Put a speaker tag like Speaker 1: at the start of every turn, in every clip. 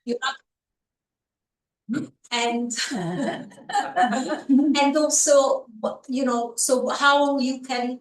Speaker 1: You have, and and also, so how you can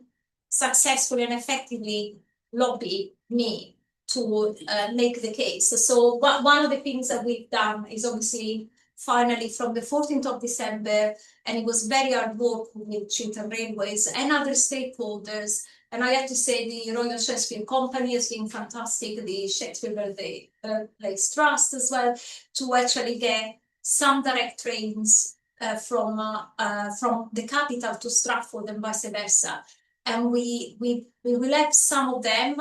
Speaker 1: successfully and effectively lobby me to make the case. So one of the things that we've done is obviously finally from the 14th of December, and it was very hard work with Chiltern Railways and other stakeholders. And I have to say the Royal Shakespeare Company has been fantastic, the Shakespeare Birthplace Trust as well, to actually get some direct trains from the capital to Stratford and vice versa. And we will have some of them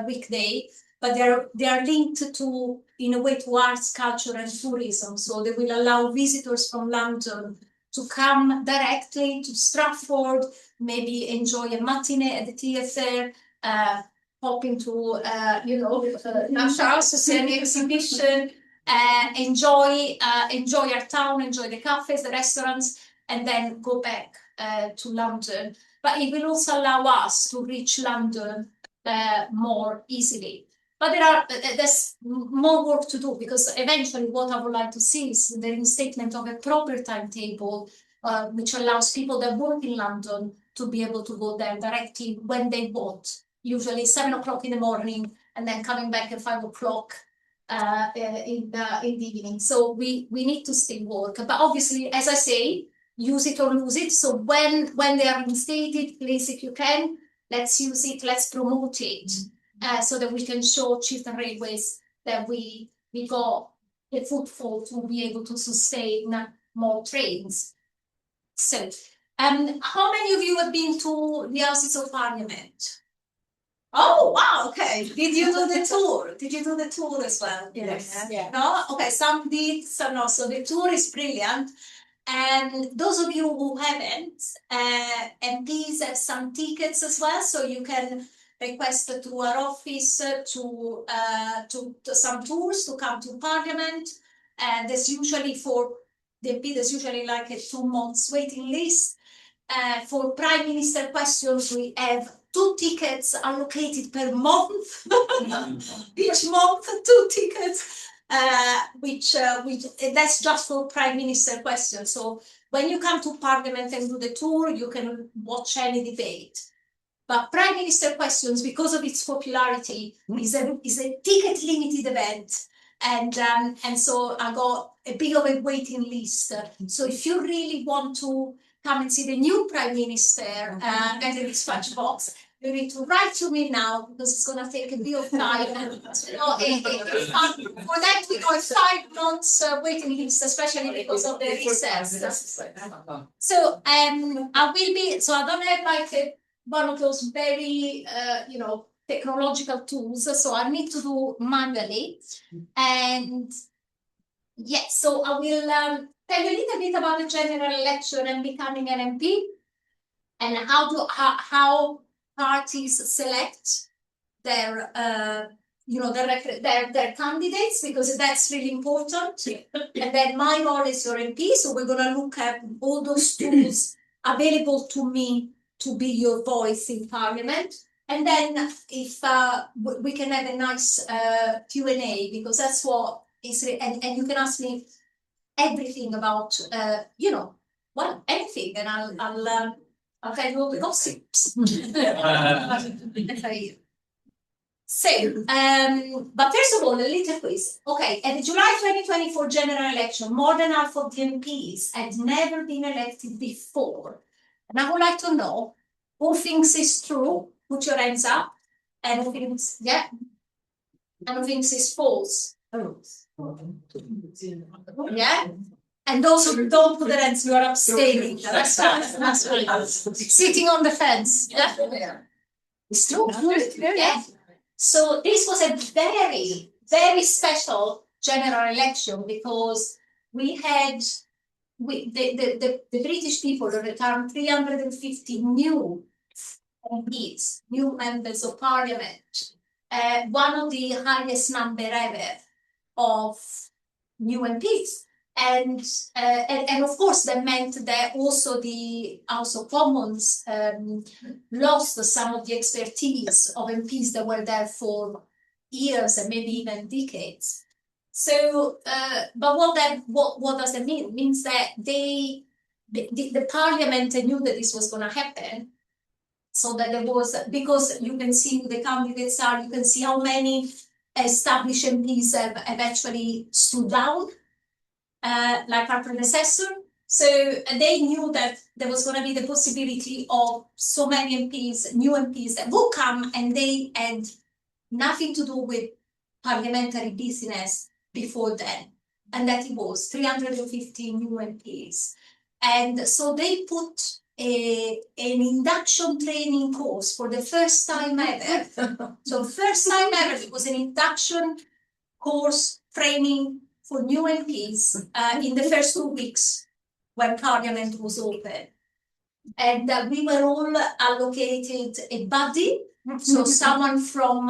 Speaker 1: weekday, but they are linked to, in a way, to arts, culture, and tourism. So they will allow visitors from London to come directly to Stratford, maybe enjoy a matinee at the theatre, pop into Nash House to see an exhibition, enjoy our town, enjoy the cafes, the restaurants, and then go back to London. But it will also allow us to reach London more easily. But there's more work to do, because eventually what I would like to see is the reinstatement of a proper timetable, which allows people that work in London to be able to go there directly when they want, usually 7 o'clock in the morning, and then coming back at 5 o'clock in the evening. So we need to still work. But obviously, as I say, use it or lose it. So when they are reinstated, please, if you can, let's use it, let's promote it, so that we can show Chiltern Railways that we got the footfall to be able to sustain more trains. So, how many of you have been to the Houses of Parliament? Oh, wow, okay. Did you do the tour? Did you do the tour as well?
Speaker 2: Yes.
Speaker 1: Yeah. No? Okay, some did, some not. So the tour is brilliant. And those of you who haven't, MPs have some tickets as well, so you can request to our office to some tours to come to Parliament. And there's usually for the MP, there's usually like a 2 months waiting list. For Prime Minister questions, we have 2 tickets allocated per month. Each month, 2 tickets. Which that's just for Prime Minister questions. So when you come to Parliament and do the tour, you can watch any debate. But Prime Minister questions, because of its popularity, is a ticket limited event. And so I got a bit of a waiting list. So if you really want to come and see the new Prime Minister and the dispatch box, you need to write to me now, because it's going to take a bit of time. For that, we got 5 months waiting list, especially because of the recess. So I will be. So I don't have like one of those very technological tools. So I need to do manually. And yes, so I will tell you a little bit about the general election and becoming an MP, and how parties select their their candidates, because that's really important. And then my role is your MP, so we're going to look at all those tools available to me to be your voice in Parliament. And then if we can have a nice Q&A, because that's what is, and you can ask me everything about anything, and I'll tell you all the gossips. So, but first of all, a little quiz. Okay, at the July 2024 general election, more than half of the MPs had never been elected before. And I would like to know who thinks is true. Put your hands up. And who thinks, and who thinks is false. Yeah. And those who don't put their hands, you are abstaining. That's fine. Sitting on the fence. Yeah. It's true. Yeah. So this was a very, very special general election, because we had the British people returned 350 new MPs, new members of Parliament, one of the highest number ever of new MPs. And of course, that meant that also the House of Commons lost some of the expertise of MPs that were there for years and maybe even decades. So, but what does it mean? It means that the parliament knew that this was going to happen. So that there was, because you can see who the candidates are, you can see how many established MPs have actually stood down, like our predecessor. So they knew that there was going to be the possibility of so many MPs, new MPs that would come, and they had nothing to do with parliamentary business before then. And that it was 350 new MPs. And so they put an induction training course for the first time ever. So first time ever, it was an induction course training for new MPs in the first 2 weeks when Parliament was open. And we were all allocated a buddy, so someone from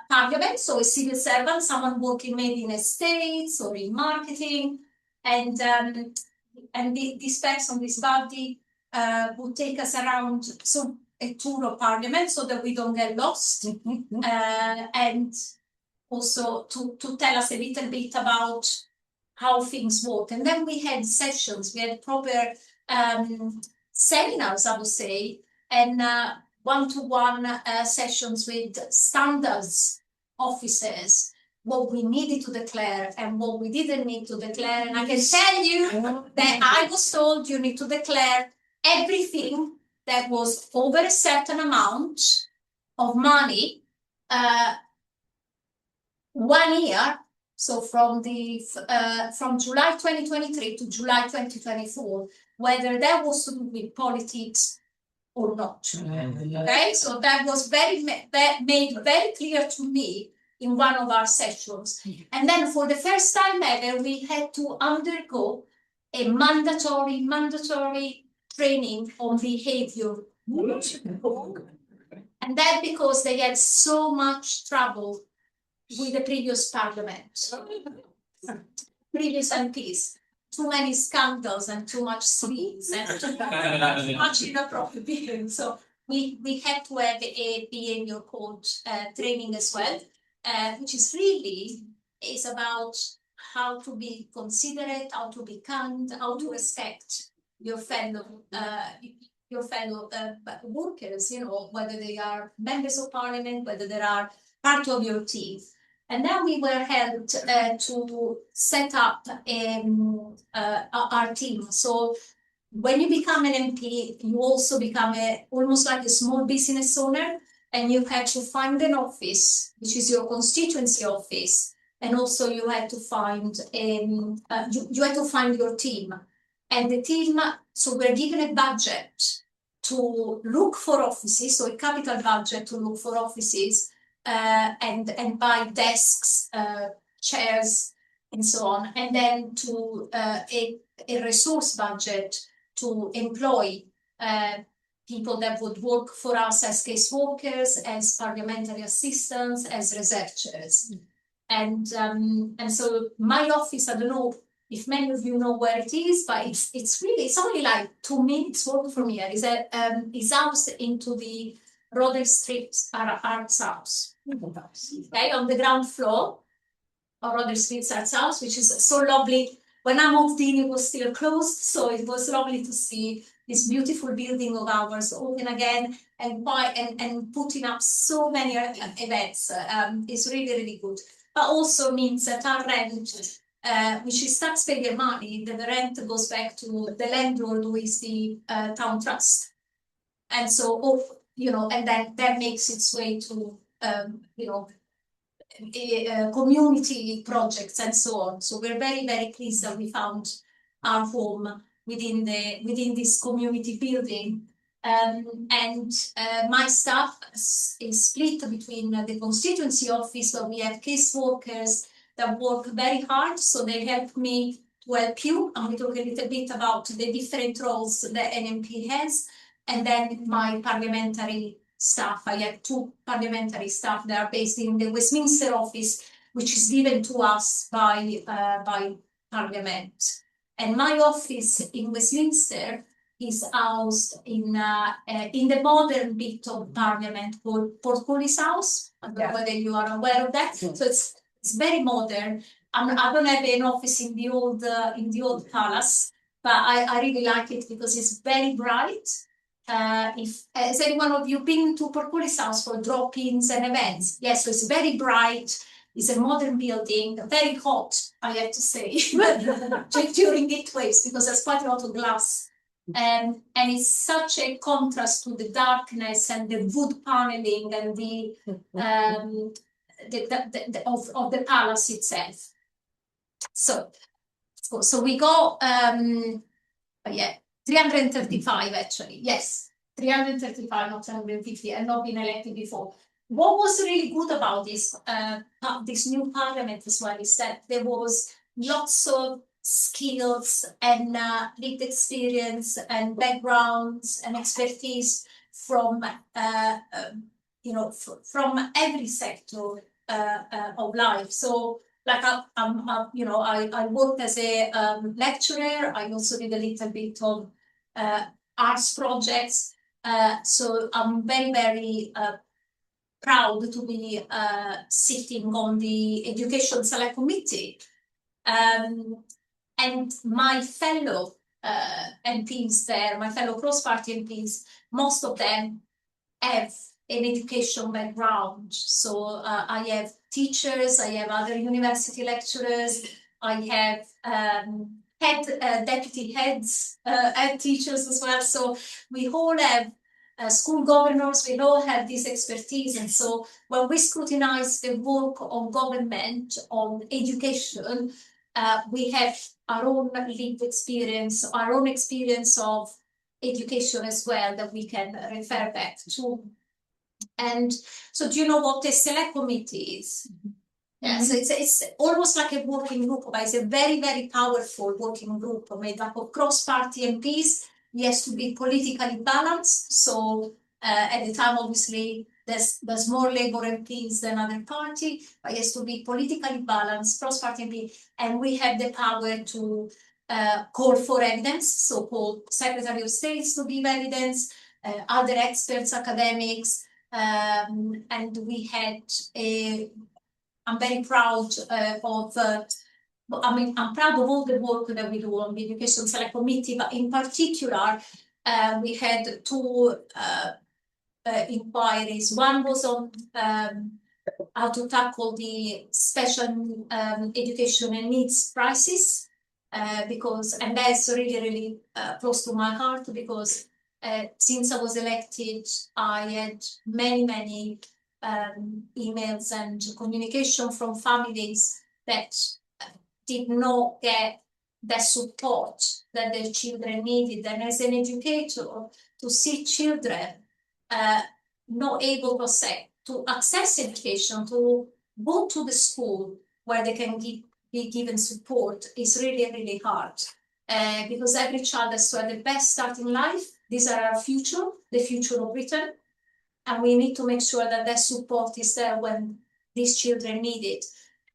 Speaker 1: Parliament, so a civil servant, someone working maybe in estates or in marketing, and this person, this buddy, would take us around, so a tour of Parliament, so that we don't get lost, and also to tell us a little bit about how things work. And then we had sessions, we had proper seminars, I would say, and one-to-one sessions with standards officers, what we needed to declare and what we didn't need to declare. And I can tell you that I was told you need to declare everything that was over a certain amount of money 1 year. So from July 2023 to July 2024, whether that was to do with politics or not. Okay, so that was made very clear to me in one of our sessions. And then for the first time ever, we had to undergo a mandatory training on behavior. And that because they had so much trouble with the previous parliament, previous MPs, too many scandals and too much sweets and too much inappropriate behavior. So we had to have a behavior code training as well, which is about how to be considerate, how to be kind, how to respect your fellow workers, whether they are members of parliament, whether they are part of your team. And then we were helped to set up our team. So when you become an MP, you also become almost like a small business owner, and you have to find an office, which is your constituency office, and also you had to find you had to find your team. And the team, so we're given a budget to look for offices, so a capital budget to look for offices, and buy desks, chairs, and so on, and then to a resource budget to employ people that would work for us as case workers, as parliamentary assistants, as researchers. And so my office, I don't know if many of you know where it is, but it's only like 2 minutes walk from here. It's housed into the Roder Street Arts House. Okay, on the ground floor of Roder Street Arts House, which is so lovely. When I moved in, it was still closed, so it was lovely to see this beautiful building of ours open again and putting up so many events. It's really good. But also means that our rent, which is taxpayer money, the rent goes back to the landlord, who is the town trust. And so, and then that makes its way to, community projects and so on. So we're very pleased that we found our home within this community building. My staff is split between the constituency office, where we have case workers that work very hard, so they help me to help you. I'm going to talk a little bit about the different roles that an MP has, and then my parliamentary staff. I have 2 parliamentary staff that are based in the Westminster office, which is given to us by Parliament. And my office in Westminster is housed in the modern bit of Parliament called Portcullis House. I don't know whether you are aware of that. So it's very modern, I don't have an office in the old palace, but I really like it because it's very bright. If has any one of you been to Portpolis House for drop-ins and events? Yes, so it's very bright. It's a modern building, very hot, I have to say, during heat waves because there's quite a lot of glass. And it's such a contrast to the darkness and the wood paneling and of the palace itself. So we got yeah, 335 actually. Yes, 335, not 150, and not been elected before. What was really good about this new parliament as well is that there was lots of skills and lived experience and backgrounds and expertise from from every sector of life. So like I worked as a lecturer. I also did a little bit of arts projects. So I'm very, very proud to be sitting on the Education Select Committee. And my fellow MPs there, my fellow cross-party MPs, most of them have an education background. So I have teachers, I have other university lecturers, I have deputy heads, head teachers as well. So we all have school governors, we all have this expertise. And so when we scrutinize the work of government on education, we have our own lived experience, our own experience of education as well that we can refer back to. And so do you know what a select committee is? Yeah, so it's almost like a working group, but it's a very, very powerful working group made up of cross-party MPs. It has to be politically balanced. So at the time, obviously, there's more Labour MPs than other party, but it has to be politically balanced, cross-party MP, and we have the power to call for evidence, so-called Secretary of State to give evidence, other experts, academics, and we had I'm very proud I'm proud of all the work that we do on the Education Select Committee, but in particular, we had two inquiries. One was on how to tackle the special education and needs crisis, and that's really, really close to my heart because since I was elected, I had many emails and communication from families that did not get the support that their children needed. And as an educator, to see children not able to access education, to go to the school where they can be given support is really, really hard. Because every child has to have the best start in life. These are our future, the future of Britain. And we need to make sure that that support is there when these children need it.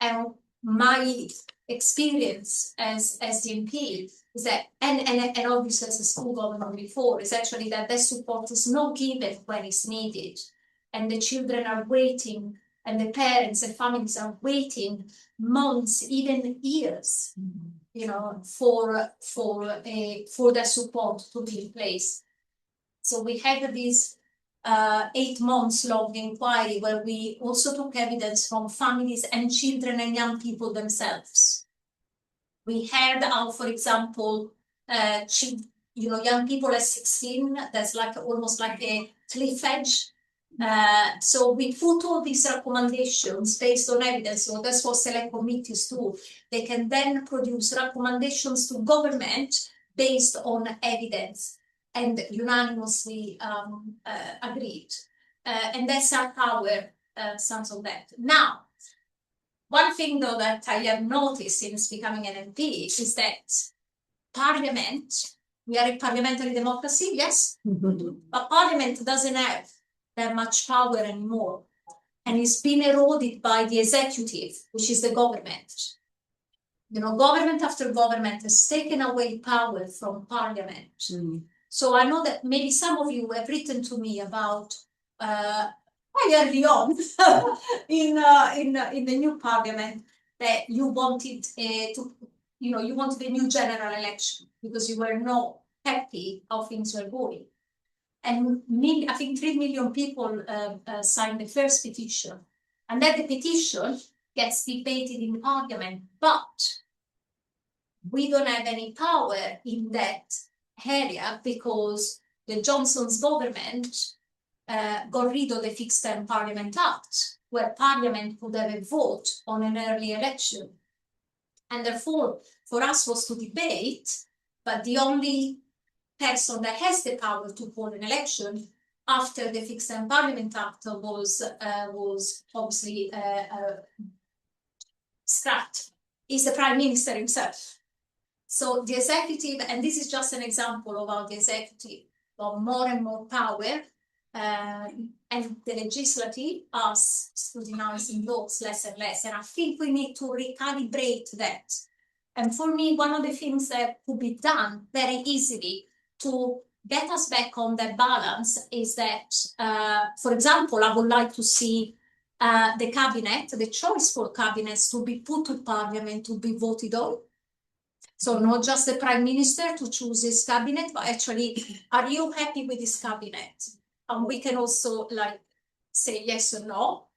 Speaker 1: And my experience as the MP is that, and obviously as a school governor before, is actually that support is not given when it's needed. And the children are waiting, and the parents and families are waiting months, even years, for that support to be in place. So we had this 8 months long inquiry where we also took evidence from families and children and young people themselves. We heard how, for example, young people at 16, that's like almost like a cliff edge. So we put all these recommendations based on evidence. So that's what select committees do. They can then produce recommendations to government based on evidence and unanimously agreed. And that's our power, sounds of that. Now, one thing though that I have noticed since becoming an MP is that Parliament, we are a parliamentary democracy, yes, but Parliament doesn't have that much power anymore. And it's been eroded by the executive, which is the government. Government after government has taken away power from Parliament. So I know that maybe some of you have written to me about quite early on in the new Parliament, that you wanted you wanted a new general election because you were not happy how things were going. And I think 3 million people signed the first petition. And then the petition gets debated in parliament, but we don't have any power in that area because the Johnson's government got rid of the Fixed Term Parliament Act, where Parliament could have a vote on an early election. And therefore, for us was to debate, but the only person that has the power to call an election after the Fixed Term Parliament Act was obviously scrapped is the Prime Minister himself. So the executive, and this is just an example of how the executive got more and more power, and the legislative us scrutinizing laws less and less. And I think we need to recalibrate that. And for me, one of the things that could be done very easily to get us back on that balance is that, for example, I would like to see the cabinet, the choice for cabinets to be put to parliament to be voted on. So not just the prime minister to choose his cabinet, but actually, are you happy with this cabinet? And we can also like say yes or no.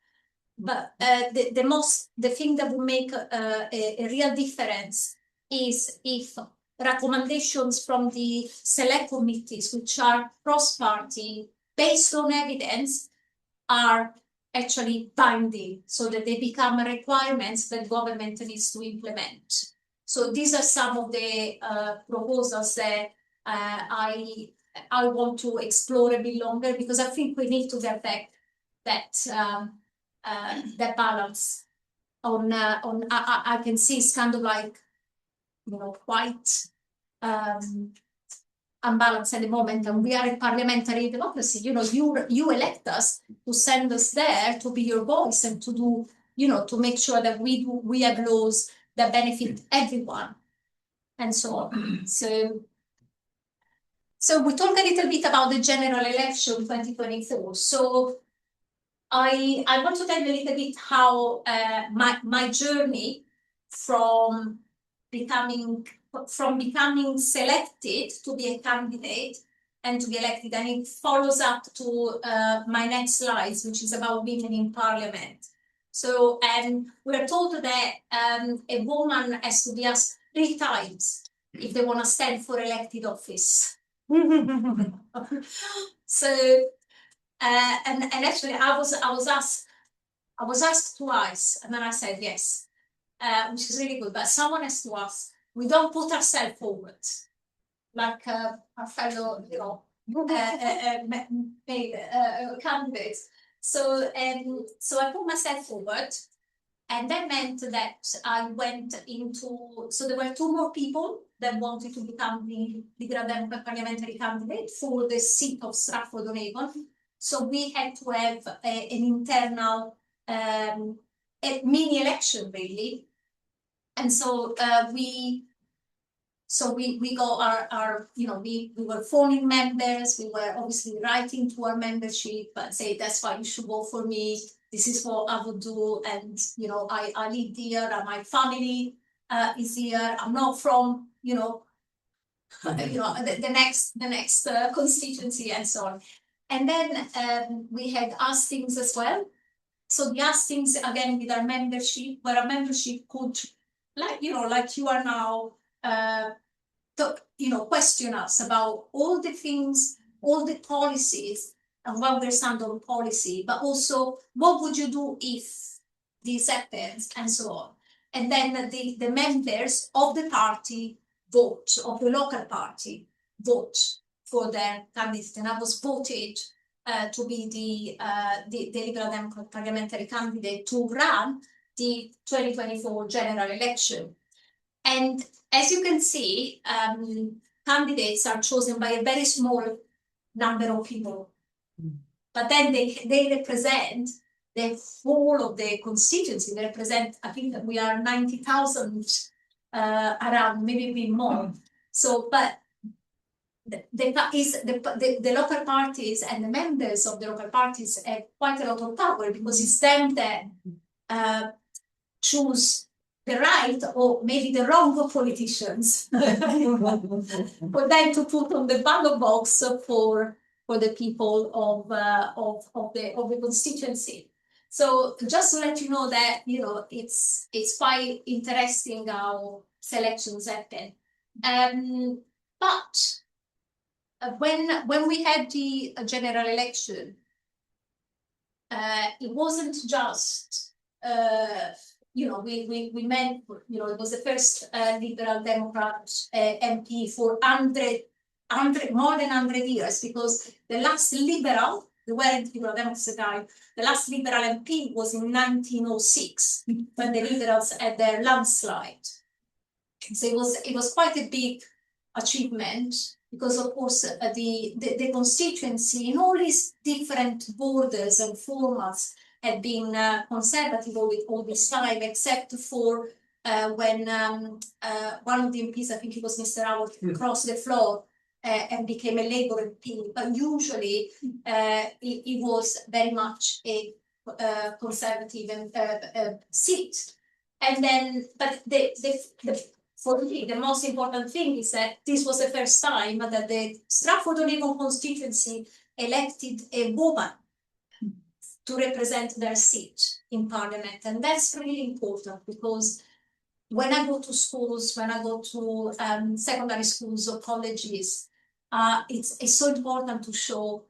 Speaker 1: But the thing that will make a real difference is if recommendations from the select committees, which are cross-party, based on evidence, are actually binding, so that they become requirements that government needs to implement. So these are some of the proposals that I want to explore a bit longer, because I think we need to get back that balance on I can see it's kind of like, you know, quite unbalanced at the moment, and we are a parliamentary democracy. You know, you elect us to send us there to be your voice and to do, you know, to make sure that we have laws that benefit everyone and so on. So we talk a little bit about the general election 2024. So I want to tell you a little bit how my journey from becoming selected to be a candidate and to be elected, and it follows up to my next slides, which is about women in parliament. So we're told that a woman has to be asked 3 times if they want to stand for elected office. So and actually I was asked twice, and then I said yes, which is really good. But someone has to ask. We don't put ourselves forward like our fellow, you know, candidates. So I put myself forward, and that meant that I went into. So there were 2 more people that wanted to become the Liberal Democrat parliamentary candidate for the seat of Stratford-on-Avon. So we had to have an internal a mini election, really. And so we got our you know, we were phoning members, we were obviously writing to our membership and say, that's why you should vote for me, this is what I would do, and you know, I live here, and my family is here, I'm not from, you know, the next constituency and so on. And then we had hustings as well. So the hustings again with our membership, where our membership could, like, you know, like you are now, you know, question us about all the things, all the policies, and what we stand on policy, but also what would you do if this happens, and so on. And then the members of the party vote, of the local party vote for their candidate, and I was voted to be the Liberal Democrat parliamentary candidate to run the 2024 general election. And as you can see, candidates are chosen by a very small number of people, but then they represent the whole of the constituency. They represent, I think that we are 90,000 around, maybe a bit more. So, but the local parties and the members of the local parties have quite a lot of power, because it's them that choose the right or maybe the wrong politicians for them to put on the ballot box for the people of the constituency. So just to let you know that it's quite interesting how selections happen. But when we had the general election, it wasn't just we meant it was the first Liberal Democrat MP for more than 100 years, because the last Liberal, there weren't Liberal Democrats at the time, the last Liberal MP was in 1906 when the Liberals had their landslide. So it was quite a big achievement, because of course the constituency in all these different borders and formats had been conservative all this time, except for when one of the MPs, I think it was Mr. Howard, crossed the floor and became a Labour MP. But usually it was very much a conservative seat. And then, but for me, the most important thing is that this was the first time that the Stratford-on-Avon constituency elected a woman to represent their seat in Parliament. And that's really important, because when I go to schools, when I go to secondary schools or colleges, it's so important to show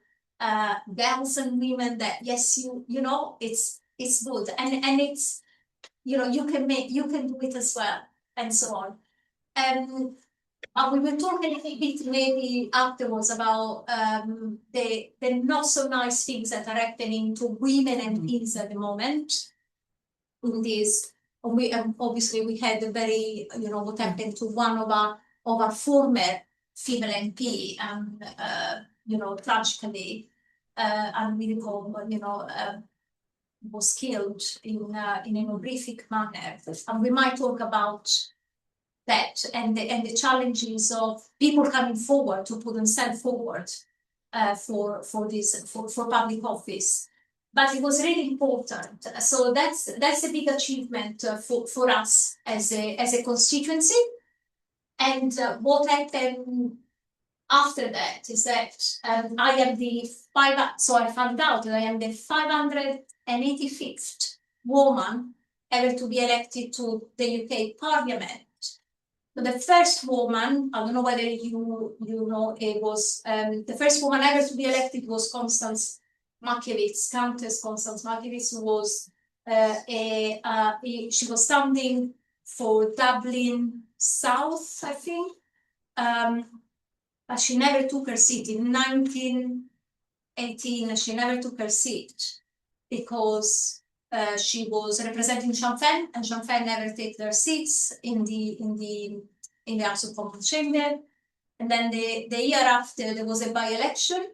Speaker 1: girls and women that, yes, it's good. And it's, you can do it as well, and so on. We will talk a little bit maybe afterwards about the not so nice things that are happening to women and kids at the moment. In this, obviously we had a very, what happened to one of our former female MP, tragically, was killed in an horrific manner. And we might talk about that and the challenges of people coming forward to put themselves forward for public office. But it was really important. So that's a big achievement for us as a constituency. And what happened after that is that I found out that I am the 585th woman ever to be elected to the UK Parliament. So the first woman, I don't know whether you know, it was the first woman ever to be elected was Constance Markiewicz. Countess Constance Markiewicz was she was standing for Dublin South, I think, but she never took her seat. In 1918, she never took her seat because she was representing Sinn Féin, and Sinn Féin never take their seats in the House of Commons chamber. And then the year after, there was a by-election.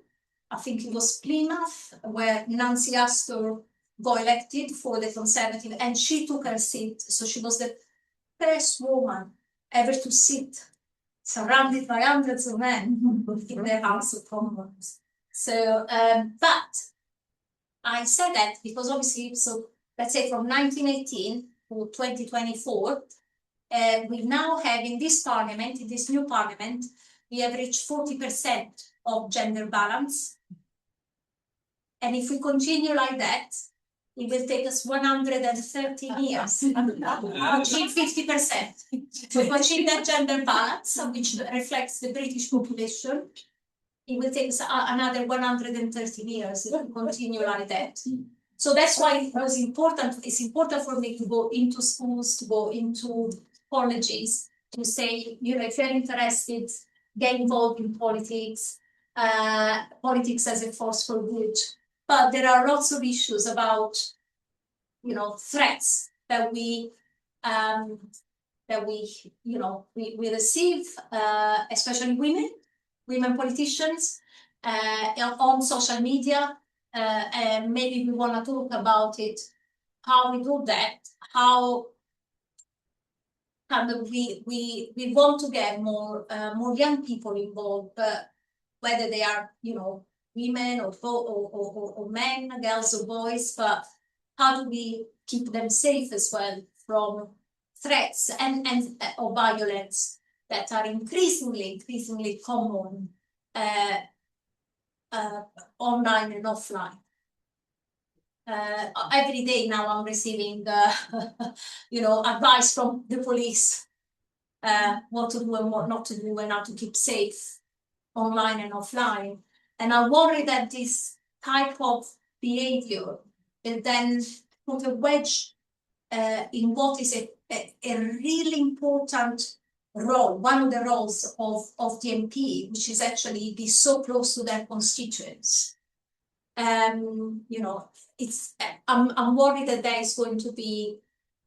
Speaker 1: I think it was Plymouth, where Nancy Astor got elected for the Conservative, and she took her seat. So she was the first woman ever to sit surrounded by hundreds of men in the House of Commons. So, but I said that because obviously, so let's say from 1918 to 2024, we now have in this parliament, in this new parliament, we have reached 40% of gender balance. And if we continue like that, it will take us 130 years to achieve 50%. To achieve that gender balance, which reflects the British population, it will take us another 130 years if we continue like that. So that's why it was important. It's important for me to go into schools, to go into colleges, to say, if you're interested, get involved in politics, politics as a force for good. But there are lots of issues about, threats that we receive, especially women politicians, on social media, and maybe we want to talk about it, how we do that, how kind of we want to get more young people involved, but whether they are, women or men, girls or boys, but how do we keep them safe as well threats and or violence that are increasingly common online and offline. Every day now I'm receiving, advice from the police, what to do and what not to do and how to keep safe online and offline. And I worry that this type of behavior will then put a wedge in what is a really important role, one of the roles of the MP, which is actually be so close to their constituents. I'm worried that there is going to be,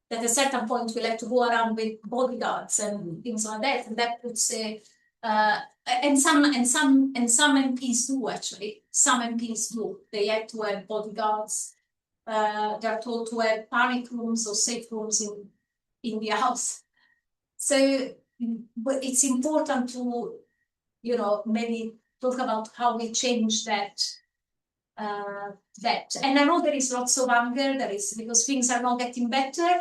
Speaker 1: that at a certain point we'll have to go around with bodyguards and things like that, and that puts and some MPs do actually. Some MPs do. They have to have bodyguards. They're told to have panic rooms or safe rooms in the house. So, but it's important to, maybe talk about how we change that. And I know there is lots of anger. There is, because things are not getting better.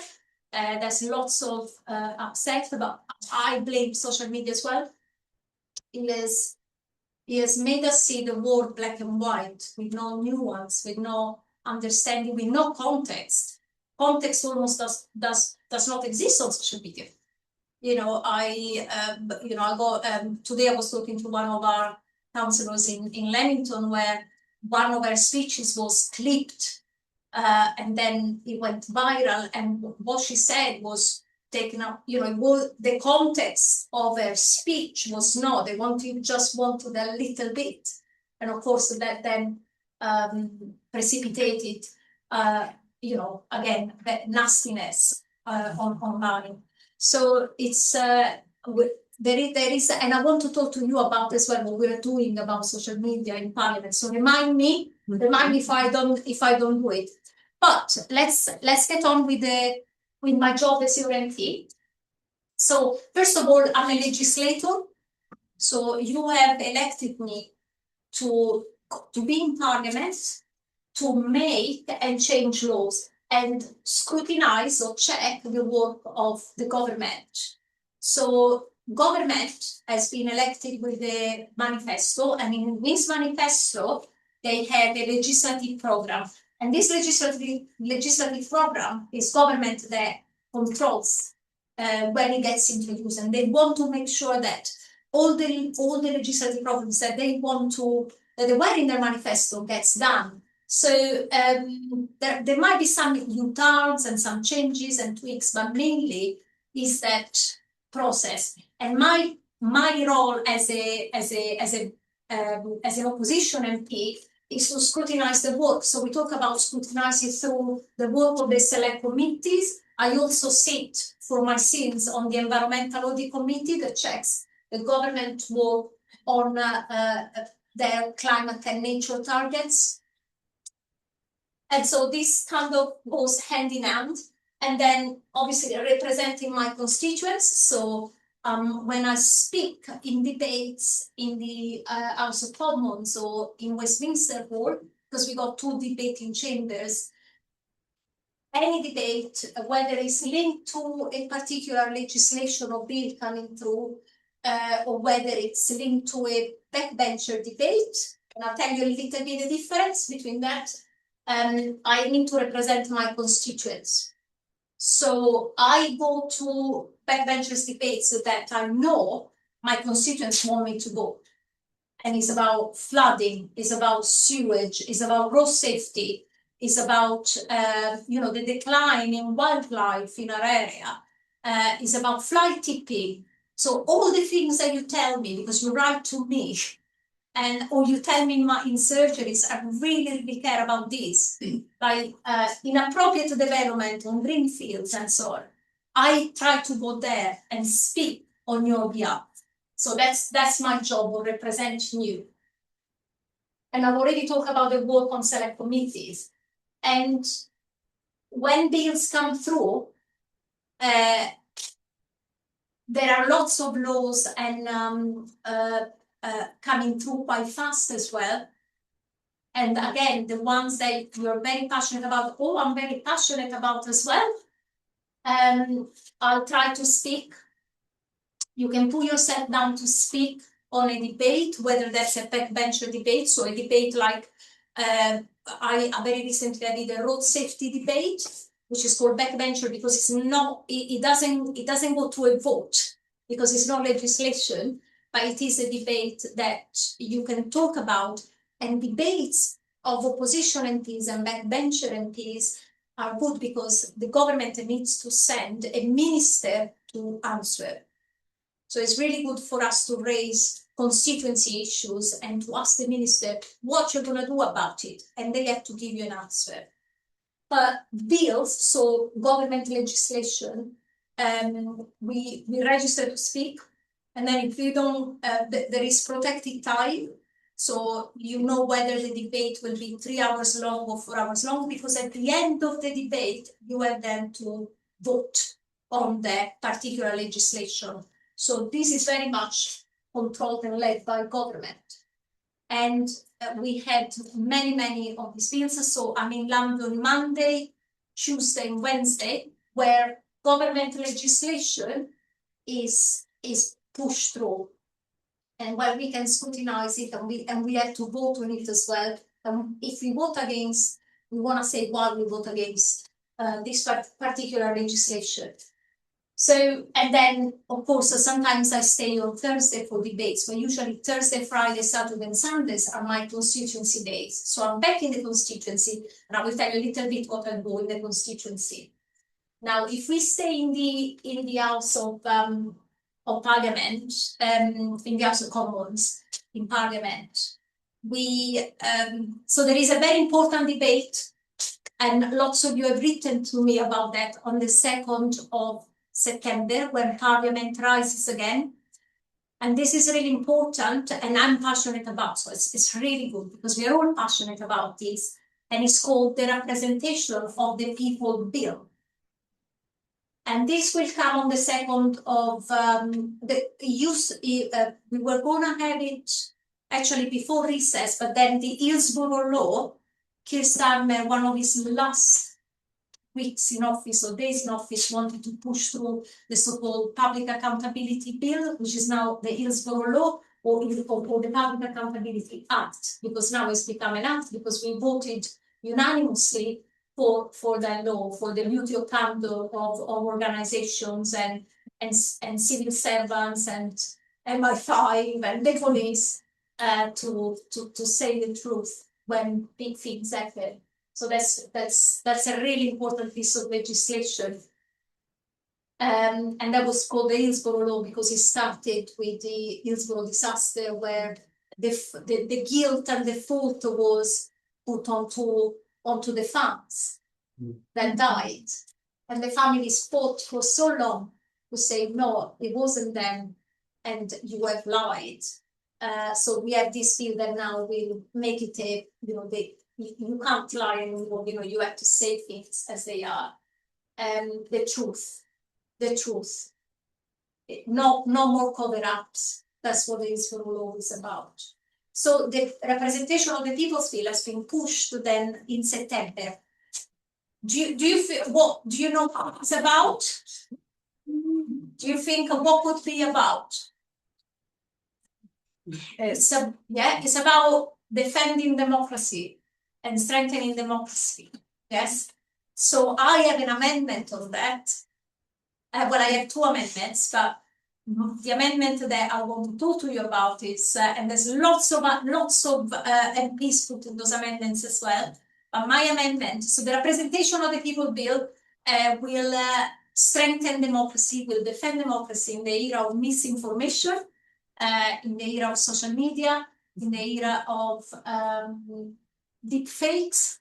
Speaker 1: There's lots of upset, but I blame social media as well. It has made us see the world black and white, with no nuance, with no understanding, with no context. Context almost does not exist on social media. Today I was talking to one of our councillors in Leamington, where one of her speeches was clipped, and then it went viral, and what she said was taken up, the context of her speech was not, just wanted a little bit. And of course that then precipitated, again, that nastiness online. So it's, there is, and I want to talk to you about as well what we're doing about social media in Parliament. So remind me if I don't do it. But let's get on with my job as your MP. So first of all, I'm a legislator. So you have elected me to be in Parliament, to make and change laws and scrutinize or check the work of the government. So government has been elected with a manifesto, and in this manifesto, they have a legislative program. And this legislative program is government that controls when it gets introduced, and they want to make sure that all the legislative programs that they were in their manifesto gets done. So there might be some U-turns and some changes and tweaks, but mainly is that process. And my role as an opposition MP is to scrutinize the work. So we talk about scrutinizing through the work of the select committees. I also sit for my sins on the Environmental Audit Committee that checks the government work on their climate and nature targets. And so this kind of goes hand in hand. And then obviously representing my constituents. So when I speak in debates in the House of Commons or in Westminster Hall, because we got 2 debating chambers, any debate, whether it's linked to a particular legislation or bill coming through, or whether it's linked to a backbencher debate, and I'll tell you a little bit the difference between that, I need to represent my constituents. So I go to backbenchers debates that I know my constituents want me to go. And it's about flooding, it's about sewage, it's about road safety, it's about the decline in wildlife in our area, it's about fly tipping. So all the things that you tell me, because you write to me, or you tell me in surgeries, I really care about this, like inappropriate development on green fields and so on. I try to go there and speak on your behalf. So that's my job of representing you. And I've already talked about the work on select committees. And when bills come through, there are lots of laws and coming through quite fast as well. And again, the ones that you're very passionate about, I'm very passionate about as well. I'll try to speak. You can put yourself down to speak on a debate, whether that's a backbencher debate, so a debate like I very recently I did a road safety debate, which is called backbencher because it's not it doesn't go to a vote because it's not legislation, but it is a debate that you can talk about, and debates of opposition MPs and backbencher MPs are good because the government needs to send a minister to answer. So it's really good for us to raise constituency issues and to ask the minister what you're going to do about it, and they have to give you an answer. But bills, so government legislation, we register to speak, and then if you don't, there is protected time, so you know whether the debate will be 3 hours long or 4 hours long, because at the end of the debate, you have then to vote on the particular legislation. So this is very much controlled and led by government. And we had many of these bills. So I'm in London Monday, Tuesday, and Wednesday, where government legislation is pushed through, and where we can scrutinize it, and we have to vote on it as well. If we vote against, we want to say why we vote against this particular legislation. So, and then, of course, sometimes I stay on Thursday for debates, but usually Thursday, Friday, Saturday, and Sundays are my constituency days. So I'm back in the constituency, and I will tell you a little bit what I do in the constituency. Now, if we stay in the House of Parliament, in the House of Commons, in Parliament, so there is a very important debate, and lots of you have written to me about that, on the 2nd of September, when Parliament rises again. And this is really important, and I'm passionate about, so it's really good because we are all passionate about this, and it's called the Representation of the People Bill. And this will come on the 2nd of we were going to have it actually before recess, but then the Hillsborough law, Keir Starmer, one of his last weeks in office or days in office, wanted to push through the so-called Public Accountability Bill, which is now the Hillsborough Law, or the Public Accountability Act, because now it's become an act because we voted unanimously for that law, for the duty of conduct of organizations and civil servants and MI5 and the police to say the truth when big things happen. So that's a really important piece of legislation. And that was called the Hillsborough Law because it started with the Hillsborough disaster, where the guilt and the fault was put onto the fans that died. And the families fought for so long to say, no, it wasn't them, and you have lied. So we have this bill that now will make it you can't lie anymore, you have to say things as they are. The truth. No more cover-ups. That's what the Hillsborough Law is about. So the Representation of the People's Bill has been pushed then in September. Do you know what it's about? Do you think what could be about? It's about defending democracy and strengthening democracy. Yes. So I have an amendment on that. Well, I have 2 amendments, but the amendment that I want to talk to you about is, and there's lots of MPs put in those amendments as well. But my amendment, so the Representation of the People Bill, will strengthen democracy, will defend democracy in the era of misinformation, in the era of social media, in the era of deep fakes,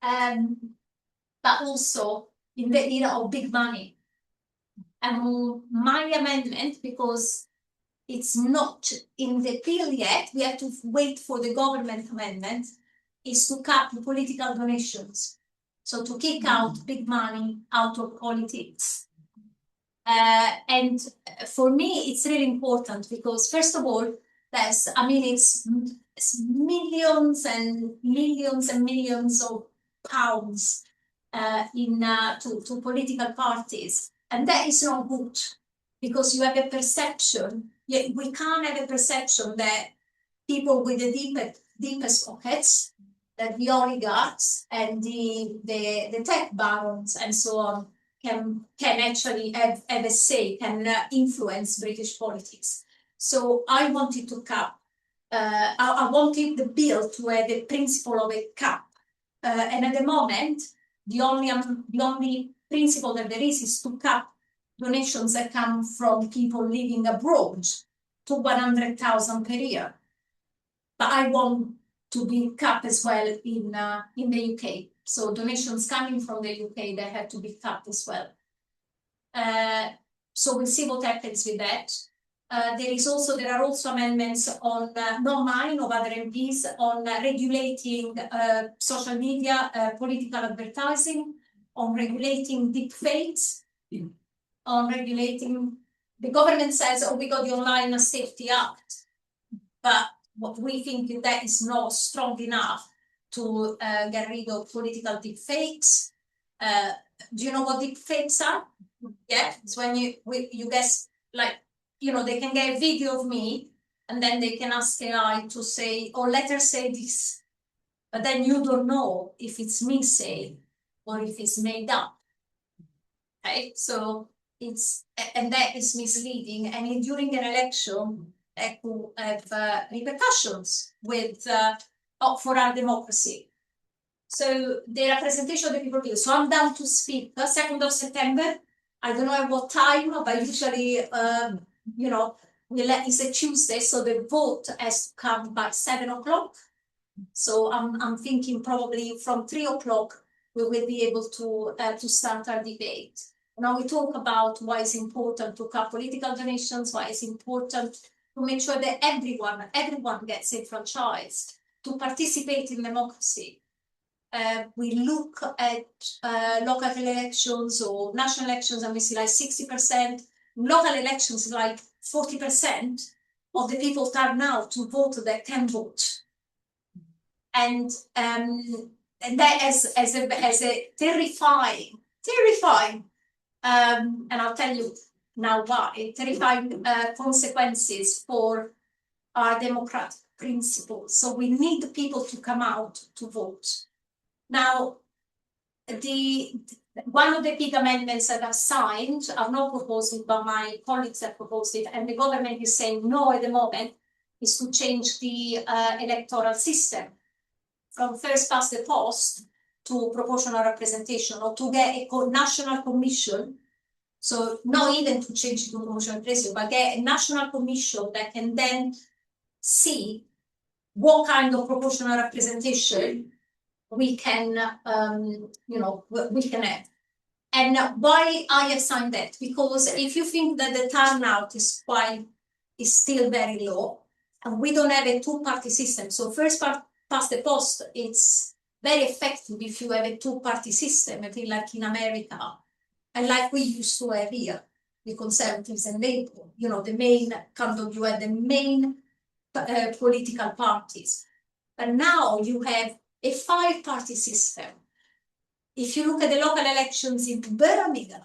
Speaker 1: but also in the era of big money. And my amendment, because it's not in the bill yet, we have to wait for the government amendment, is to cap political donations. So to kick out big money out of politics. And for me, it's really important because, first of all, it's millions and millions and millions of pounds to political parties, and that is not good because you have a perception. We can't have a perception that people with the deepest pockets, that the oligarchs and the tech barons and so on can actually have a say, can influence British politics. So I wanted to cap. I wanted the bill to have the principle of a cap, and at the moment, the only principle that there is to cap donations that come from people living abroad to 100,000 per year. But I want to be capped as well in the UK. So donations coming from the UK, they have to be capped as well. So we'll see what happens with that. There are also amendments on, not mine, of other MPs, on regulating social media, political advertising, on regulating deepfakes, on regulating. The government says, oh, we got the Online Safety Act, but what we think that is not strong enough to get rid of political deepfakes. Do you know what deepfakes are? Yeah, it's when you guess, like, you know, they can get a video of me and then they can ask AI to say, or let her say this, but then you don't know if it's me saying or if it's made up. Okay, so and that is misleading, and during an election that could have repercussions with for our democracy. So the representation of the people bill. So I'm down to speak 2nd of September. I don't know at what time, but usually, you know, it's a Tuesday, so the vote has to come by 7 o'clock. So I'm thinking probably from 3 o'clock we will be able to start our debate. Now we talk about why it's important to cut political donations, why it's important to make sure that everyone gets enfranchised, to participate in democracy. We look at local elections or national elections and we see like 60%. Local elections, like 40% of the people turn out to vote that can vote. And that as a terrifying, and I'll tell you now why, terrifying consequences for our democratic principles. So we need people to come out to vote. Now, one of the big amendments that I've signed, I've not proposed it, but my colleagues have proposed it, and the government is saying no at the moment, is to change the electoral system from first past the post to proportional representation, or to get a national commission. So not even to change it to proportional representation, but get a national commission that can then see what kind of proportional representation we can, we can have. And why I have signed that? Because if you think that the turnout is still very low, and we don't have a two-party system, so first past the post, it's very effective if you have a two-party system, I think, like in America, and like we used to have here, the Conservatives and Labour, you know, the main kind of, you have the main political parties. But now you have a five-party system. If you look at the local elections in Birmingham,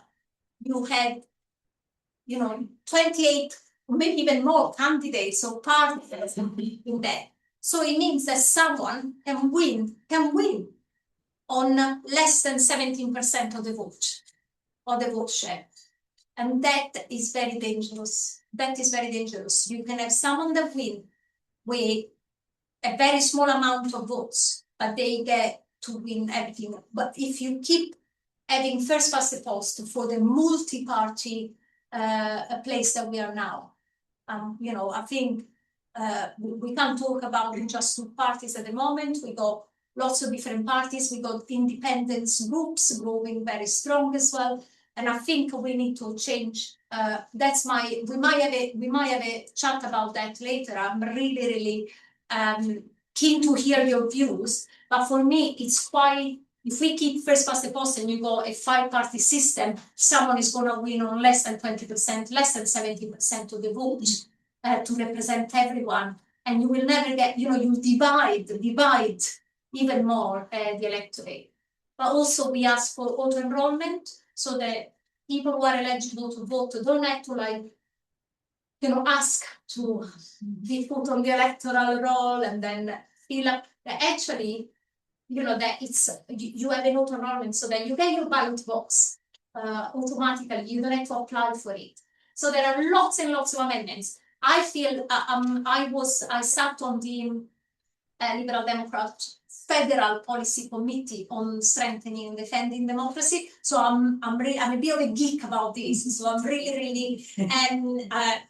Speaker 1: you had, 28, maybe even more candidates or parties in there. So it means that someone can win on less than 17% of the vote share. And that is very dangerous. You can have someone that win with a very small amount of votes, but they get to win everything. But if you keep having first past the post for the multi-party place that we are now, I think we can't talk about just two parties at the moment. We got lots of different parties. We got independence groups growing very strong as well. And I think we need to change. We might have a chat about that later. I'm really keen to hear your views. But for me, it's quite, if we keep first past the post and you go a five-party system, someone is going to win on less than 20%, less than 70% of the vote to represent everyone. And you will never get, you divide even more the electorate. but also we ask for auto enrollment so that people who are eligible to vote don't have to ask to be put on the electoral roll and then fill up. Actually, that it's you have an auto enrollment so that you get your ballot box automatically. You don't have to apply for it. So there are lots and lots of amendments. I feel I sat on the Liberal Democrat Federal Policy Committee on strengthening and defending democracy. So I'm a bit of a geek about this. So I'm really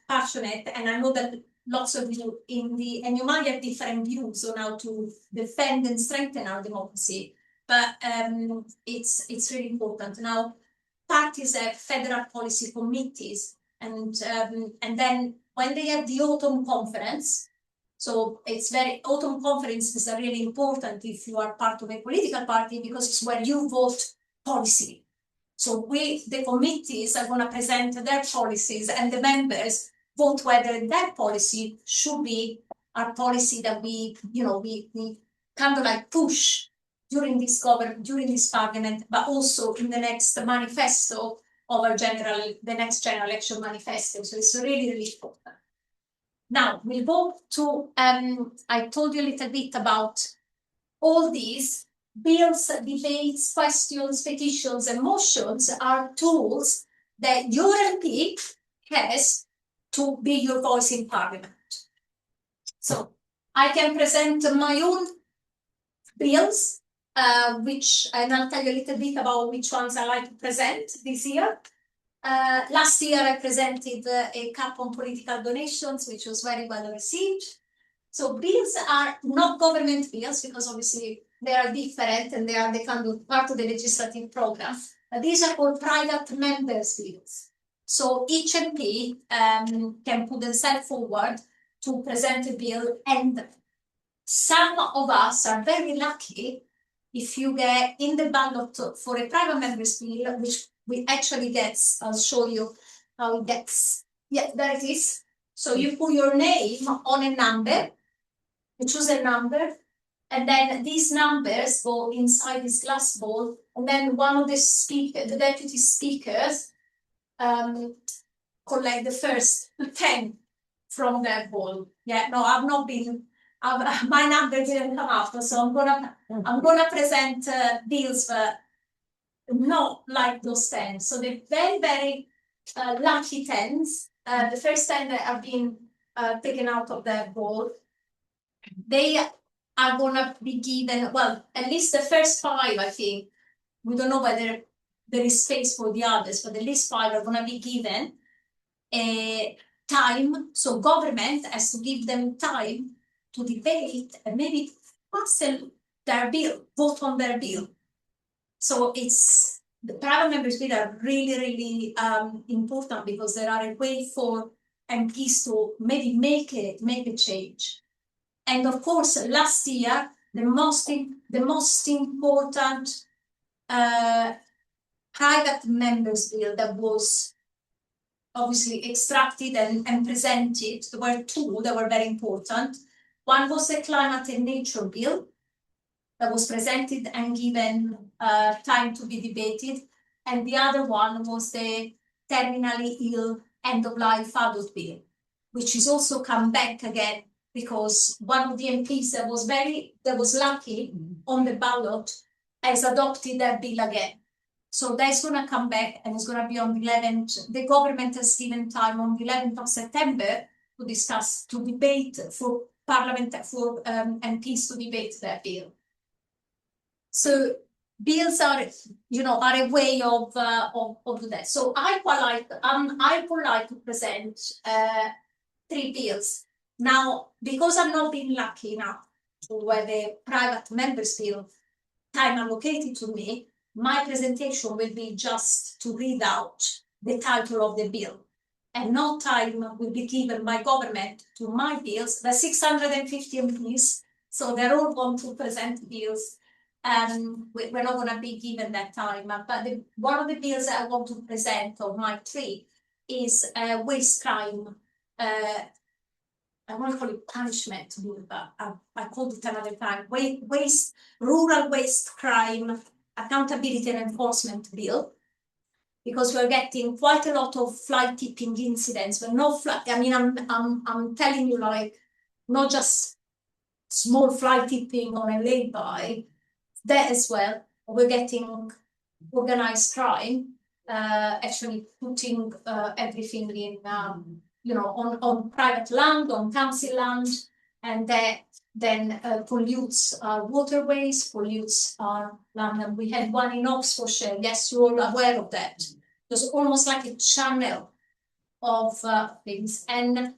Speaker 1: passionate, and I know that lots of you and you might have different views on how to defend and strengthen our democracy, but it's really important. Now, parties have federal policy committees, and then when they have the autumn conference. So autumn conferences are really important if you are part of a political party, because it's where you vote policy. So the committees are going to present their policies, and the members vote whether that policy should be our policy that we kind of push during this parliament, but also in the next manifesto of the next general election manifesto. So it's really important. Now, we'll go to, I told you a little bit about all these bills, debates, questions, petitions, and motions are tools that your MP has to be your voice in Parliament. So I can present my own bills, and I'll tell you a little bit about which ones I like to present this year. Last year I presented a cap on political donations, which was very well received. So bills are not government bills, because obviously they are different and they are the kind of part of the legislative program. These are called private members' bills. So each MP can put themselves forward to present a bill, and some of us are very lucky if you get in the ballot for a private members' bill, which we actually gets. I'll show you how it gets. Yeah, there it is. So you put your name on a number, you choose a number, and then these numbers go inside this glass ball, and then one of the deputy speakers, collect the first 10 from that ball. Yeah, no, I've not been. My number didn't come up, so I'm gonna present bills, but not like those 10. So the very lucky 10s, the first 10 that have been taken out of that ball, they are gonna be given, well, at least the first 5, I think. We don't know whether there is space for the others, but at least 5 are gonna be given a time. So government has to give them time to debate and maybe pass their bill, vote on their bill. So the private members' bill are really important, because there are a way for MPs to maybe make a change. And of course, last year, the most important private members' bill that was obviously extracted and presented, there were 2 that were very important. One was the Climate and Nature Bill that was presented and given time to be debated, and the other one was the Terminally Ill End-of-Life Adult Bill, which is also come back again, because one of the MPs that was lucky on the ballot has adopted that bill again. So that's going to come back, and it's going to be on the 11th. The government has given time on the 11th of September to debate for Parliament, for MPs to debate that bill. So bills are a way of that. So I would like to present 3 bills. Now, because I've not been lucky enough to have a private members' bill time allocated to me, my presentation will be just to read out the title of the bill, and no time will be given by government to my bills. The 650 MPs, so they're all going to present bills. We're not going to be given that time, but one of the bills that I want to present of my 3 is waste crime. I want to call it punishment, but I called it another time. Rural waste crime accountability and enforcement bill, because we're getting quite a lot of fly tipping incidents. But no fly, I mean, I'm telling you, like, not just small fly tipping on a lay-by, that as well. We're getting organized crime, actually putting everything in, on private land, on council land, and that then pollutes our waterways, pollutes our land. And we had one in Oxfordshire. Yes, you're all aware of that. There's almost like a channel of things. And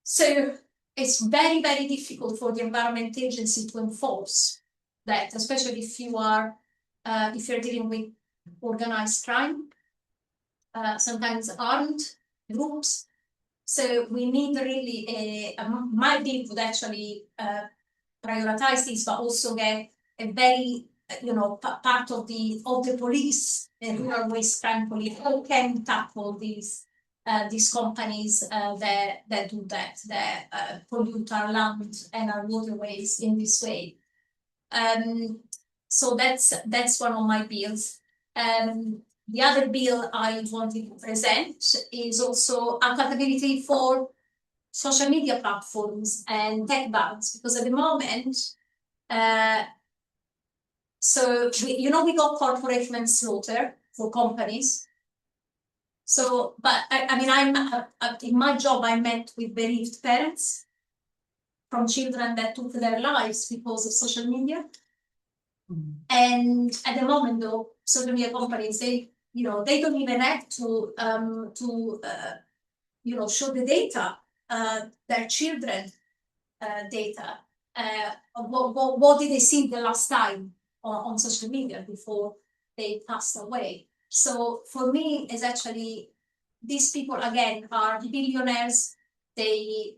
Speaker 1: so it's very, very difficult for the Environment Agency to enforce that, especially if you're dealing with organized crime, sometimes armed groups. So we need really my bill would actually prioritize this, but also get a very, part of the police and rural waste crime police who can tackle these companies that do that pollute our land and our waterways in this way. So that's one of my bills. The other bill I wanted to present is also accountability for social media platforms and tech bans, because at the moment, we got corporate manslaughter for companies. So, but I mean, in my job, I met with bereaved parents from children that took their lives because of social media. And at the moment, though, social media companies, they don't even have to show the data, their children data. What did they see the last time on social media before they passed away? So for me, it's actually, these people again are billionaires. They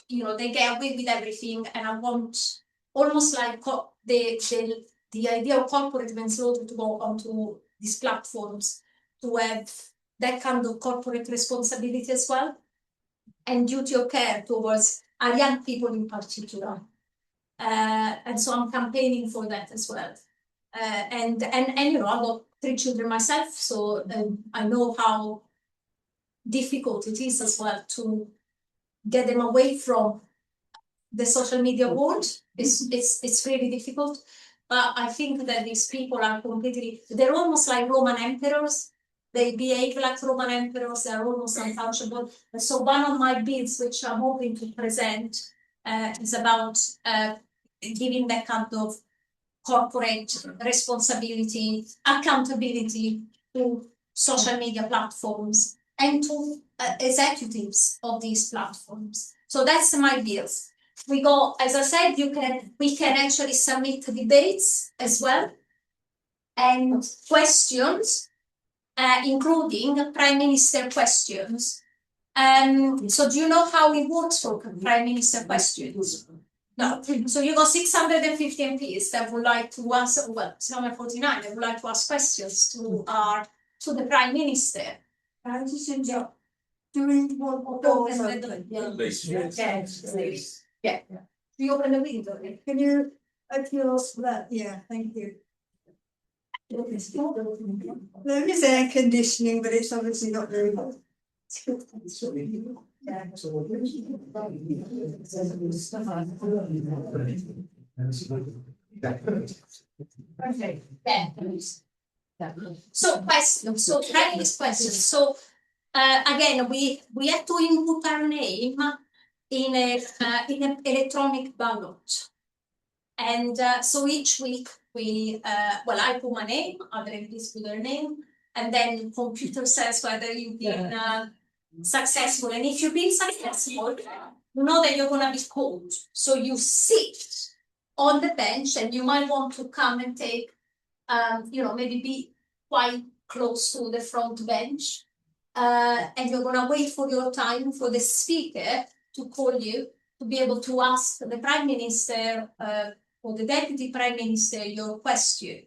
Speaker 1: they get away with everything, and I want almost like the idea of corporate manslaughter to go onto these platforms, to have that kind of corporate responsibility as well, and duty of care towards our young people in particular. And so I'm campaigning for that as well. And I've got 3 children myself, so I know how difficult it is as well to get them away from the social media world. It's really difficult. But I think that these people are they're almost like Roman emperors. They behave like Roman emperors. They're almost untouchable. So one of my bills, which I'm hoping to present, is about giving that kind of corporate responsibility, accountability to social media platforms and to executives of these platforms. So that's my bills. We go, as I said, we can actually submit debates as well and questions, including Prime Minister questions. So do you know how it works for Prime Minister questions? No. So you got 650 MPs that would like to answer, well, 749 that would like to ask questions to the Prime Minister. Do we want to open the window? Yeah. Do you open the window? Can you open that? Yeah, thank you. There is air conditioning, but it's obviously not very good. Okay. Yeah. So questions. So writing is questions. So again, we have to input our name in an electronic ballot, and so each week I put my name, other MPs put their name, and then computer says whether you've been successful. And if you've been successful, you know that you're going to be called. So you sit on the bench, and you might want to come and take, maybe be quite close to the front bench. And you're going to wait for your time for the speaker to call you to be able to ask the Prime Minister or the Deputy Prime Minister your question.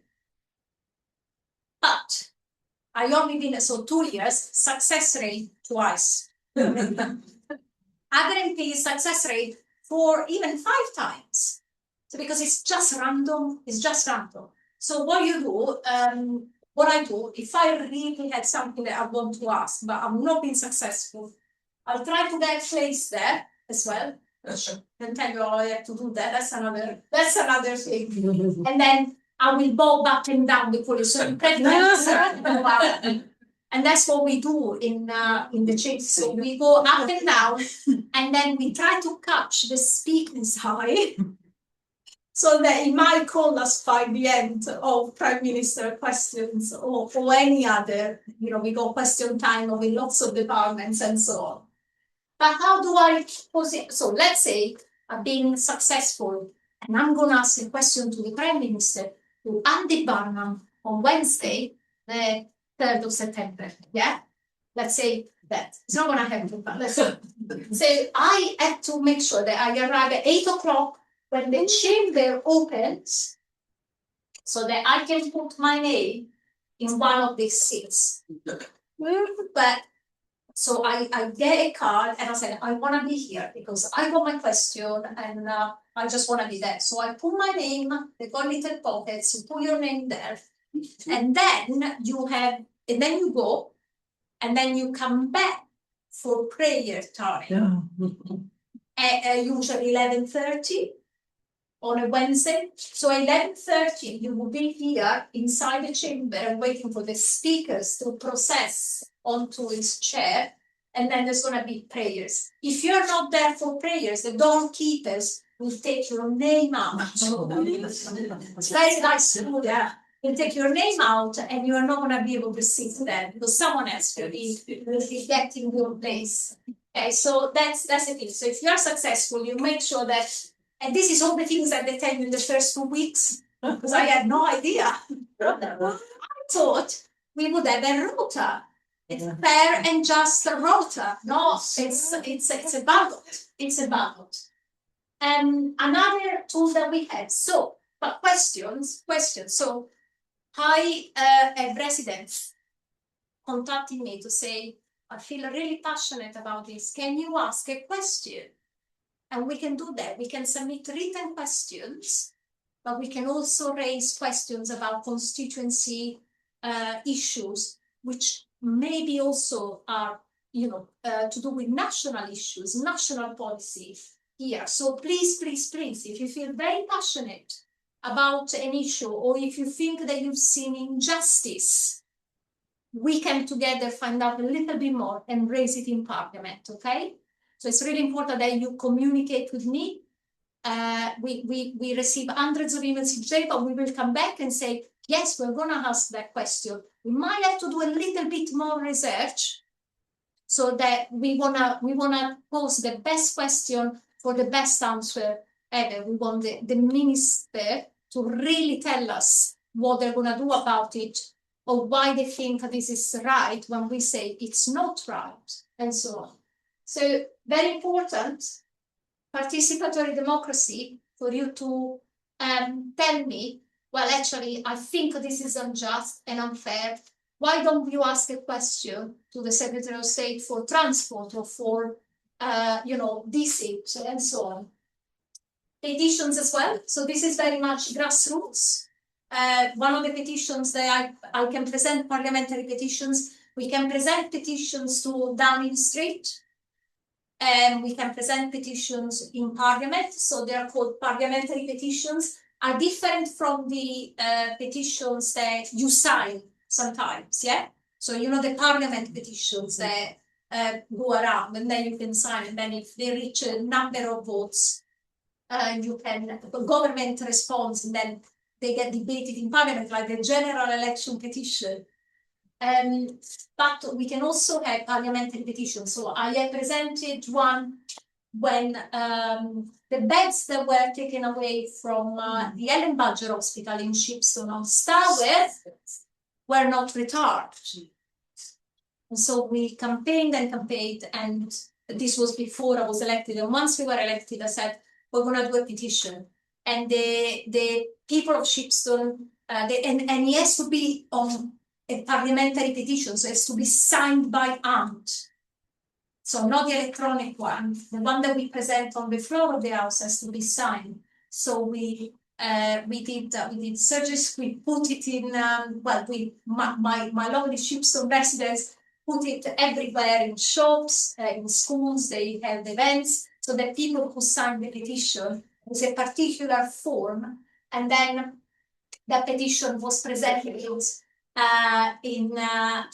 Speaker 1: But I only been, 2 years, success rate twice. Other MPs success rate for even 5 times. So because it's just random, So what you do, what I do, if I really had something that I want to ask, but I'm not being successful, I'll try to get place there as well. Then tell you, oh, I have to do that. That's another thing. And then I will bob up and down the police. So you can and that's what we do in the chase. So we go up and down, and then we try to catch the speaker's eye, so that he might call us by the end of Prime Minister questions or any other. You know, we go question time with lots of departments and so on. But how do I pose it? So let's say I've been successful, and I'm going to ask a question to the Prime Minister, to Andy Barnum, on Wednesday, the 3rd of September. Yeah? Let's say that. It's not going to happen, but let's say I have to make sure that I arrive at 8 o'clock when the chamber opens, so that I can put my name in one of these seats. But so I get a card and I said, I want to be here because I got my question and I just want to be there. So I put my name, they got little pockets, you put your name there, and then and then you go, and then you come back for prayer time. At usually 11:30 on a Wednesday. So 11:30, you will be here inside the chamber and waiting for the speakers to process onto his chair, and then there's going to be prayers. If you're not there for prayers, the doorkeepers will take your name out. It's very nice. Yeah. They'll take your name out, and you are not going to be able to sit there because someone else will be getting your place. Okay, so that's the thing. So if you're successful, you make sure that, and this is all the things that they tell you in the first 2 weeks, because I had no idea. I thought we would have a rota. It's fair and just a rota. No, it's a ballot. It's a ballot. And another tool that we had. So, but questions. So I have residents contacting me to say, I feel really passionate about this. Can you ask a question? And we can do that. We can submit written questions, but we can also raise questions about constituency issues, which maybe also are, to do with national issues, national policy here. So please, if you feel very passionate about an issue, or if you think that you've seen injustice, we can together find out a little bit more and raise it in Parliament, okay? So it's really important that you communicate with me. We receive hundreds of emails each day, but we will come back and say, yes, we're going to ask that question. We might have to do a little bit more research so that we wanna pose the best question for the best answer ever. We want the minister to really tell us what they're going to do about it, or why they think this is right when we say it's not right, and so on. So very important, participatory democracy, for you to tell me, well, actually, I think this is unjust and unfair. Why don't you ask a question to the Secretary of State for Transport or for, DC, and so on. Petitions as well. So this is very much grassroots. One of the petitions that I can present, parliamentary petitions, we can present petitions to Downing Street, and we can present petitions in Parliament. So they are called parliamentary petitions, are different from the petitions that you sign sometimes, yeah? So, the Parliament petitions that go around, and then you can sign, and then if they reach a number of votes, the government responds, and then they get debated in Parliament, like the general election petition. But we can also have parliamentary petitions. So I have presented one when the beds that were taken away from the Ellen Badger Hospital in Shipston on Starworth were not returned. And so we campaigned, and this was before I was elected. And once we were elected, I said, we're going to do a petition. And the people of Shipston, and it has to be on a parliamentary petition, so it has to be signed by hand. So not the electronic one. The one that we present on the floor of the House has to be signed. So we We did surgeries. We put it in. My lovely Shipstone residents put it everywhere in shops, in schools. They held events so that people who signed the petition with a particular form, and then the petition was presented to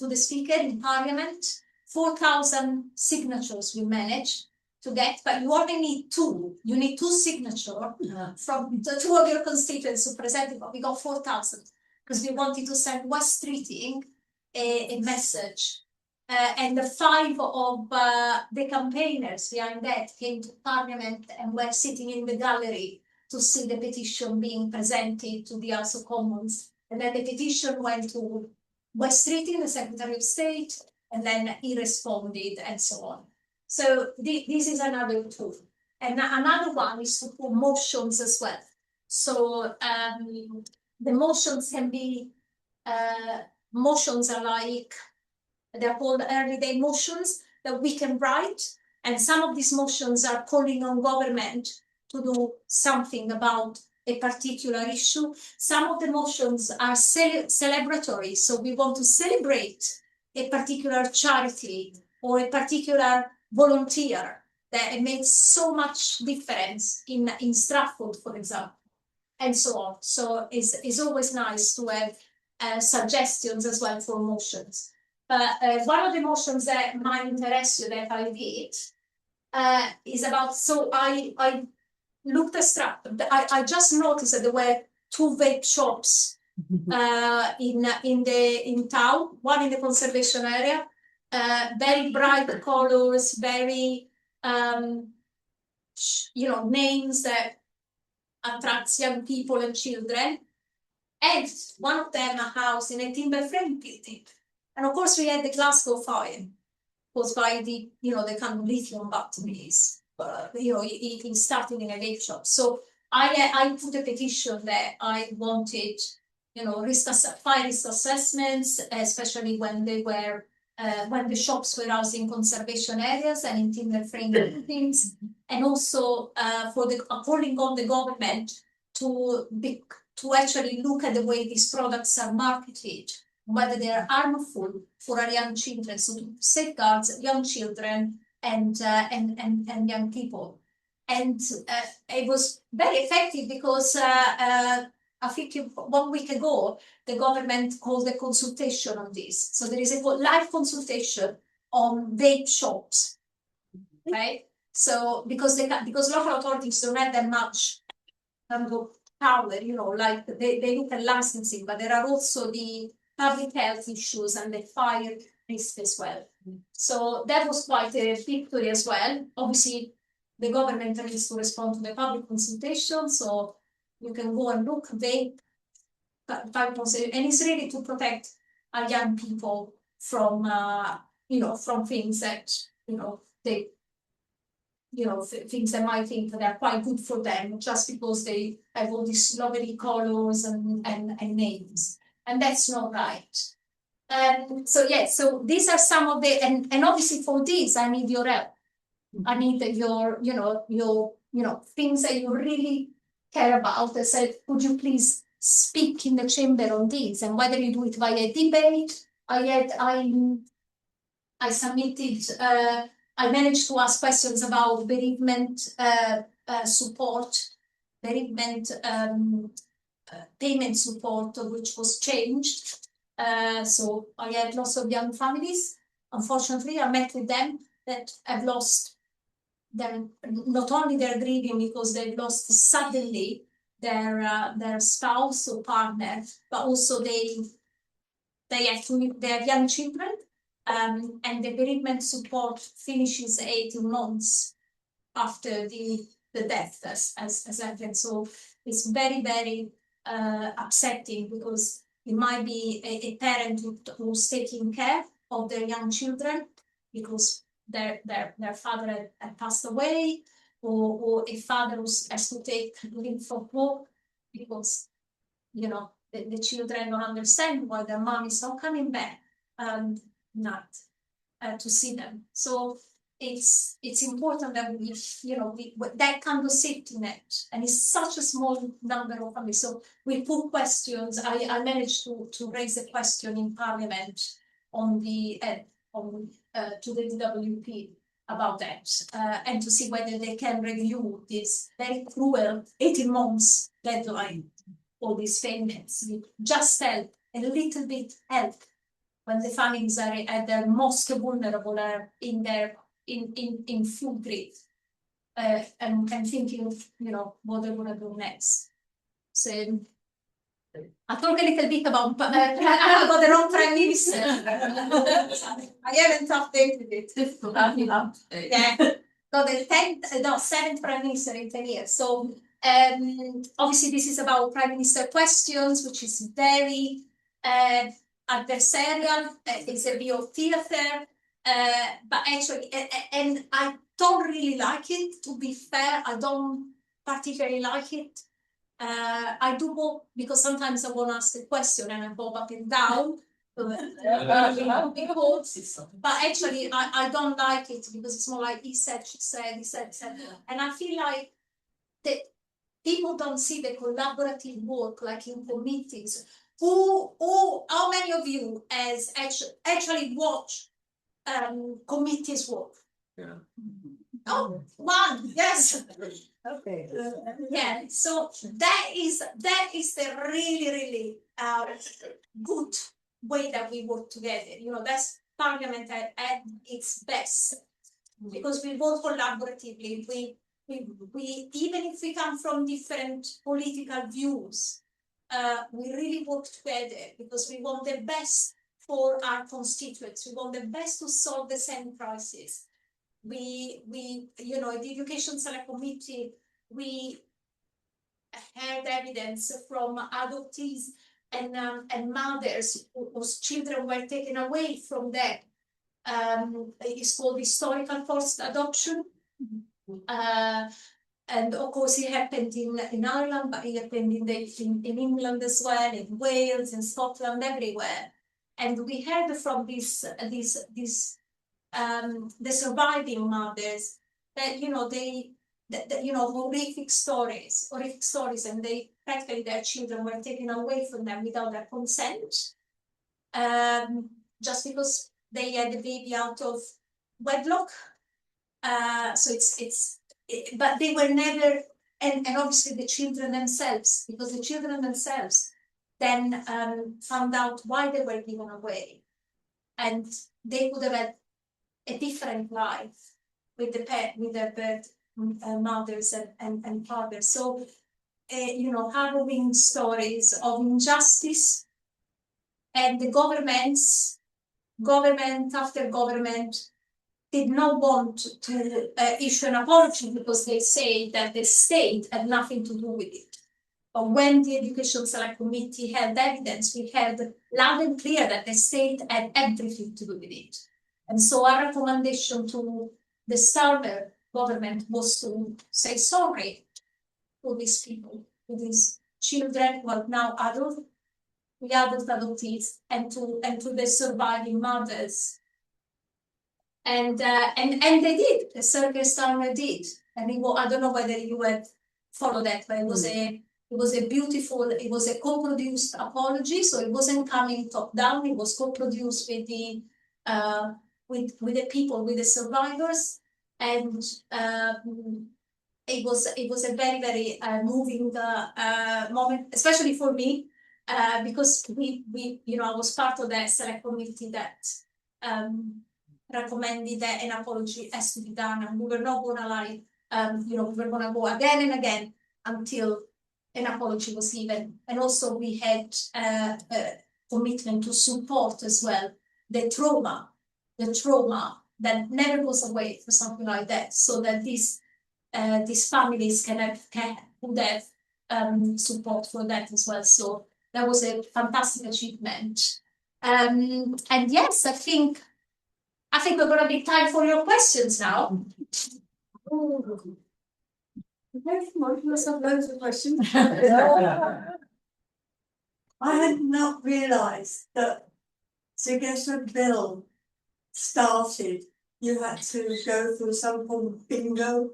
Speaker 1: the Speaker in Parliament. 4,000 signatures we managed to get, but you only need two. You need two signatures from the two of your constituents who presented, but we got 4,000 because we wanted to send West Streeting a message. And the five of the campaigners behind that came to Parliament and were sitting in the gallery to see the petition being presented to the House of Commons. And then the petition went to West Streeting, the Secretary of State, and then he responded and so on. So this is another tool. And another one is to put motions as well. So the motions can be, motions are like, they're called early day motions that we can write. And some of these motions are calling on government to do something about a particular issue. Some of the motions are celebratory. So we want to celebrate a particular charity or a particular volunteer that makes so much difference in Stratford, for example, and so on. So it's always nice to have suggestions as well for motions. One of the motions that might interest you that I did is about, so I looked at Stratford. I just noticed that there were two vape shops in town, one in the conservation area, very bright colors, very names that attracts young people and children, and one of them a house in a timber frame building. And of course we had the Glasgow fire caused by the kind of lithium batteries, in starting in a vape shop. So I put a petition that I wanted, fire risk assessments, especially when they were when the shops were housed in conservation areas and in timber frame buildings, and also calling on the government to actually look at the way these products are marketed, whether they are harmful for our young children, so to safeguard young children and young people. And it was very effective because I think 1 week ago, the government called a consultation on this. So there is a live consultation on vape shops, right? So because local authorities don't have that much power, like they look at licensing, but there are also the public health issues and the fire risk as well. So that was quite a victory as well. Obviously, the government needs to respond to the public consultation, so you can go and look. And it's really to protect our young people from from things that they things that might think that are quite good for them just because they have all these lovely colors and names, and that's not right. So these are some of the and obviously for this I need your help. I need your things that you really care about. I said, would you please speak in the chamber on this, and whether you do it via debate. I submitted. I managed to ask questions about bereavement support, bereavement payment support, which was changed. So I had lots of young families. Unfortunately, I met with them that have lost not only their grieving because they've lost suddenly their spouse or partner, but also they have young children, and the bereavement support finishes 18 months after the death as happened. So it's very, very upsetting because it might be a parent who's taking care of their young children because their father had passed away, or a father who has to take leave from work because the children don't understand why their mom is not coming back not to see them. So it's important that we, that kind of safety net, and it's such a small number of families. So we put questions. I managed to raise a question in Parliament on the to the DWP about that, and to see whether they can review this very cruel 18 months deadline for these payments. Just help a little bit, help when the families are at their most vulnerable, are in full grief, and thinking, what they're gonna do next. So I talk a little bit about the wrong prime minister. I haven't updated it. Yeah, got the 7th prime minister in 10 years. So obviously this is about prime minister questions, which is very adversarial. It's a bit of theatre, but actually, and I don't really like it. To be fair, I don't particularly like it. I do go because sometimes I want to ask a question and I go up and down. But actually, I don't like it because it's more like he said, she said, he said, and I feel like that people don't see the collaborative work like in committees. How many of you has actually watched committees work?
Speaker 2: Yeah.
Speaker 1: Oh, one, yes.
Speaker 2: Okay.
Speaker 1: Yeah, so that is the really good way that we work together. That's Parliament at its best, because we work collaboratively. We even if we come from different political views, we really work together because we want the best for our constituents. We want the best to solve the same crisis. The Education Select Committee, we had evidence from adoptees and mothers whose children were taken away from them. It's called historical forced adoption. And of course it happened in Ireland, but it happened in England as well, in Wales, in Scotland, everywhere. And we heard from the surviving mothers that horrific stories, and they practically their children were taken away from them without their consent, just because they had the baby out of wedlock. But they were never, and obviously the children themselves, because the children themselves then found out why they were given away, and they would have had a different life with their birth mothers and fathers. So, harrowing stories of injustice, and the government after government did not want to issue an apology because they say that the state had nothing to do with it. But when the Education Select Committee held evidence, we heard loud and clear that the state had everything to do with it. And so our recommendation to the Starmer government was to say sorry to these people, to these children who are now adult, the adult adoptees, and to the surviving mothers. And they did. The Circus Starmer did. And I don't know whether you had followed that, but it was a co-produced apology, so it wasn't coming top down. It was co-produced with the people, with the survivors, and it was a very moving moment, especially for me, because we I was part of the select committee that recommended that an apology has to be done, and we were not gonna lie. We were gonna go again and again until an apology was given, and also we had a commitment to support as well the trauma that never goes away for something like that, so that these families can have support for that as well. So that was a fantastic achievement. And yes, I think we're going to be time for your questions now.
Speaker 2: Very much. You must have loads of questions. I had not realised that to get a bill started, you had to go through some form of bingo.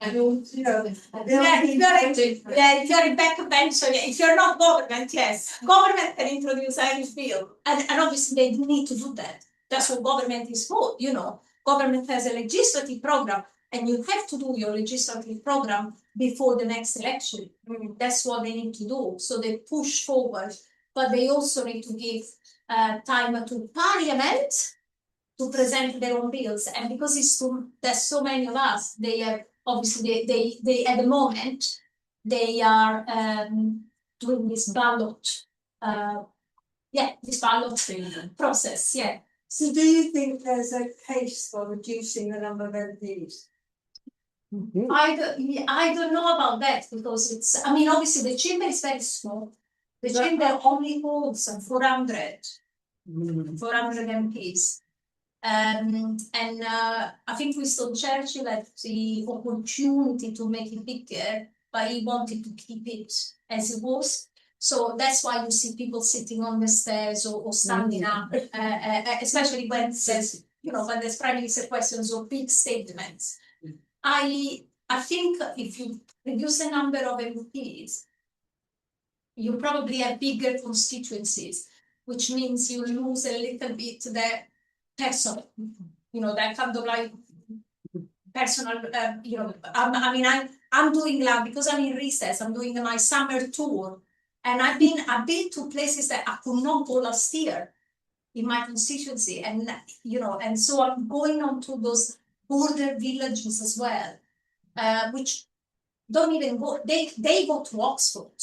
Speaker 2: And you know,
Speaker 1: Yeah, if you're a backbencher, if you're not government, yes, government can introduce any bill, and obviously they need to do that. That's what government is for, you know. Government has a legislative program, and you have to do your legislative program before the next election. That's what they need to do. So they push forward, but they also need to give time to Parliament to present their own bills. And because there's so many of us, they have obviously they at the moment they are doing this ballot, this ballot process, yeah.
Speaker 2: so do you think there's a case for reducing the number of MPs?
Speaker 1: I don't know about that because it's, I mean, obviously the chamber is very small. The chamber only holds 400 MPs. And I think Winston Churchill had the opportunity to make it bigger, but he wanted to keep it as it was. So that's why you see people sitting on the stairs or standing up, especially when there's, you know, when there's prime minister questions or big statements. I think if you reduce the number of MPs, you probably have bigger constituencies, which means you lose a little bit the personal, you know, that kind of like personal, you know, I mean, I'm doing that because I'm in recess, I'm doing my summer tour, and I've been to places that I could not go last year in my constituency, and you know, and so I'm going on to those border villages as well, which don't even go, they go to Oxford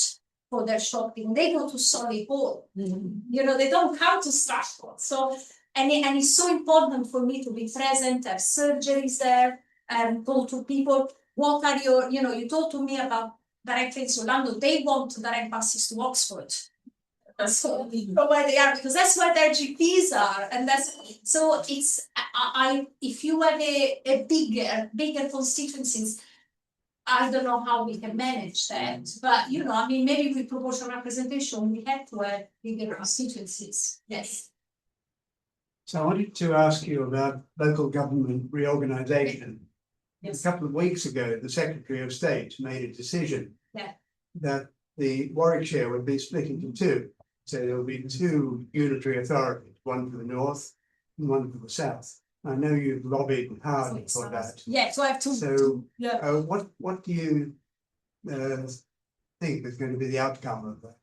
Speaker 1: for their shopping, they go to Solihull, you know, they don't come to Stratford. So and it's so important for me to be present, have surgeries there, and talk to people. What are your, you know, you talk to me about direct trains to London, they want direct buses to Oxford. So from where they are, because that's where their GPs are, and that's so it's if you have a bigger constituencies, I don't know how we can manage that, but you know, I mean, maybe with proportional representation, we have to have bigger constituencies. Yes.
Speaker 3: So I wanted to ask you about local government reorganisation.
Speaker 1: Yes.
Speaker 3: A couple of weeks ago, the Secretary of State made a decision that the Warwickshire would be split into two. So there will be two unitary authorities, one for the north and one for the south. I know you've lobbied hard for that.
Speaker 1: Yeah, so I have to.
Speaker 3: So what do you think is going to be the outcome of that?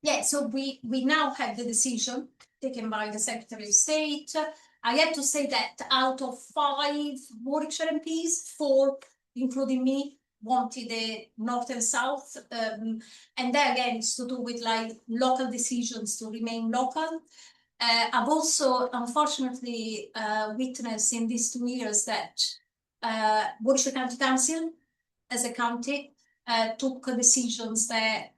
Speaker 1: Yeah, so we now have the decision taken by the Secretary of State. I have to say that out of 5 Warwickshire MPs, 4, including me, wanted the north and south, and that again is to do with like local decisions to remain local. I've also unfortunately witnessed in these 2 years that Warwickshire County Council as a county took decisions that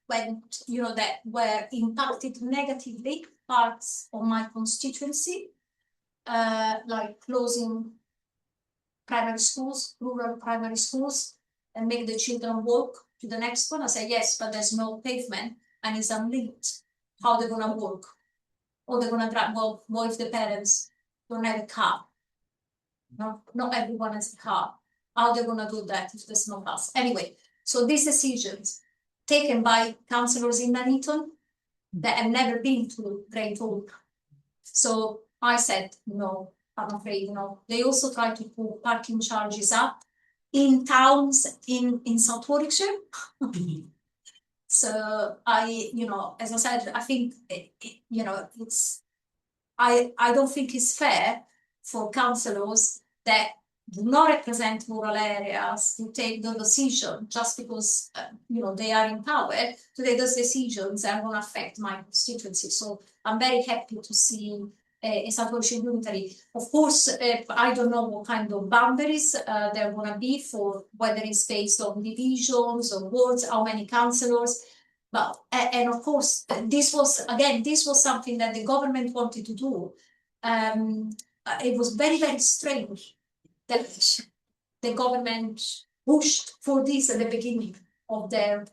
Speaker 1: went, you know, that were impacted negatively parts of my constituency, like closing primary schools, rural primary schools, and make the children walk to the next one. I say yes, but there's no pavement and it's unlit. How they're gonna walk? Or they're gonna drive? Well, what if the parents don't have a car? No, not everyone has a car. How they're gonna do that if there's no bus? Anyway, so these decisions taken by councillors in Nuneaton that have never been to Great Oak. So I said, no, I'm afraid, no. They also try to put parking charges up in towns in South Warwickshire. So you know, as I said, I think, you know, I don't think it's fair for councillors that do not represent rural areas to take the decision just because, you know, they are in power to take those decisions that are going to affect my constituency. So I'm very happy to see a South Warwickshire unitary. Of course, I don't know what kind of boundaries there are going to be for whether it's based on divisions or wards, how many councillors. But and of course, this was something that the government wanted to do. It was very, very strange that the government pushed for this at the beginning of their,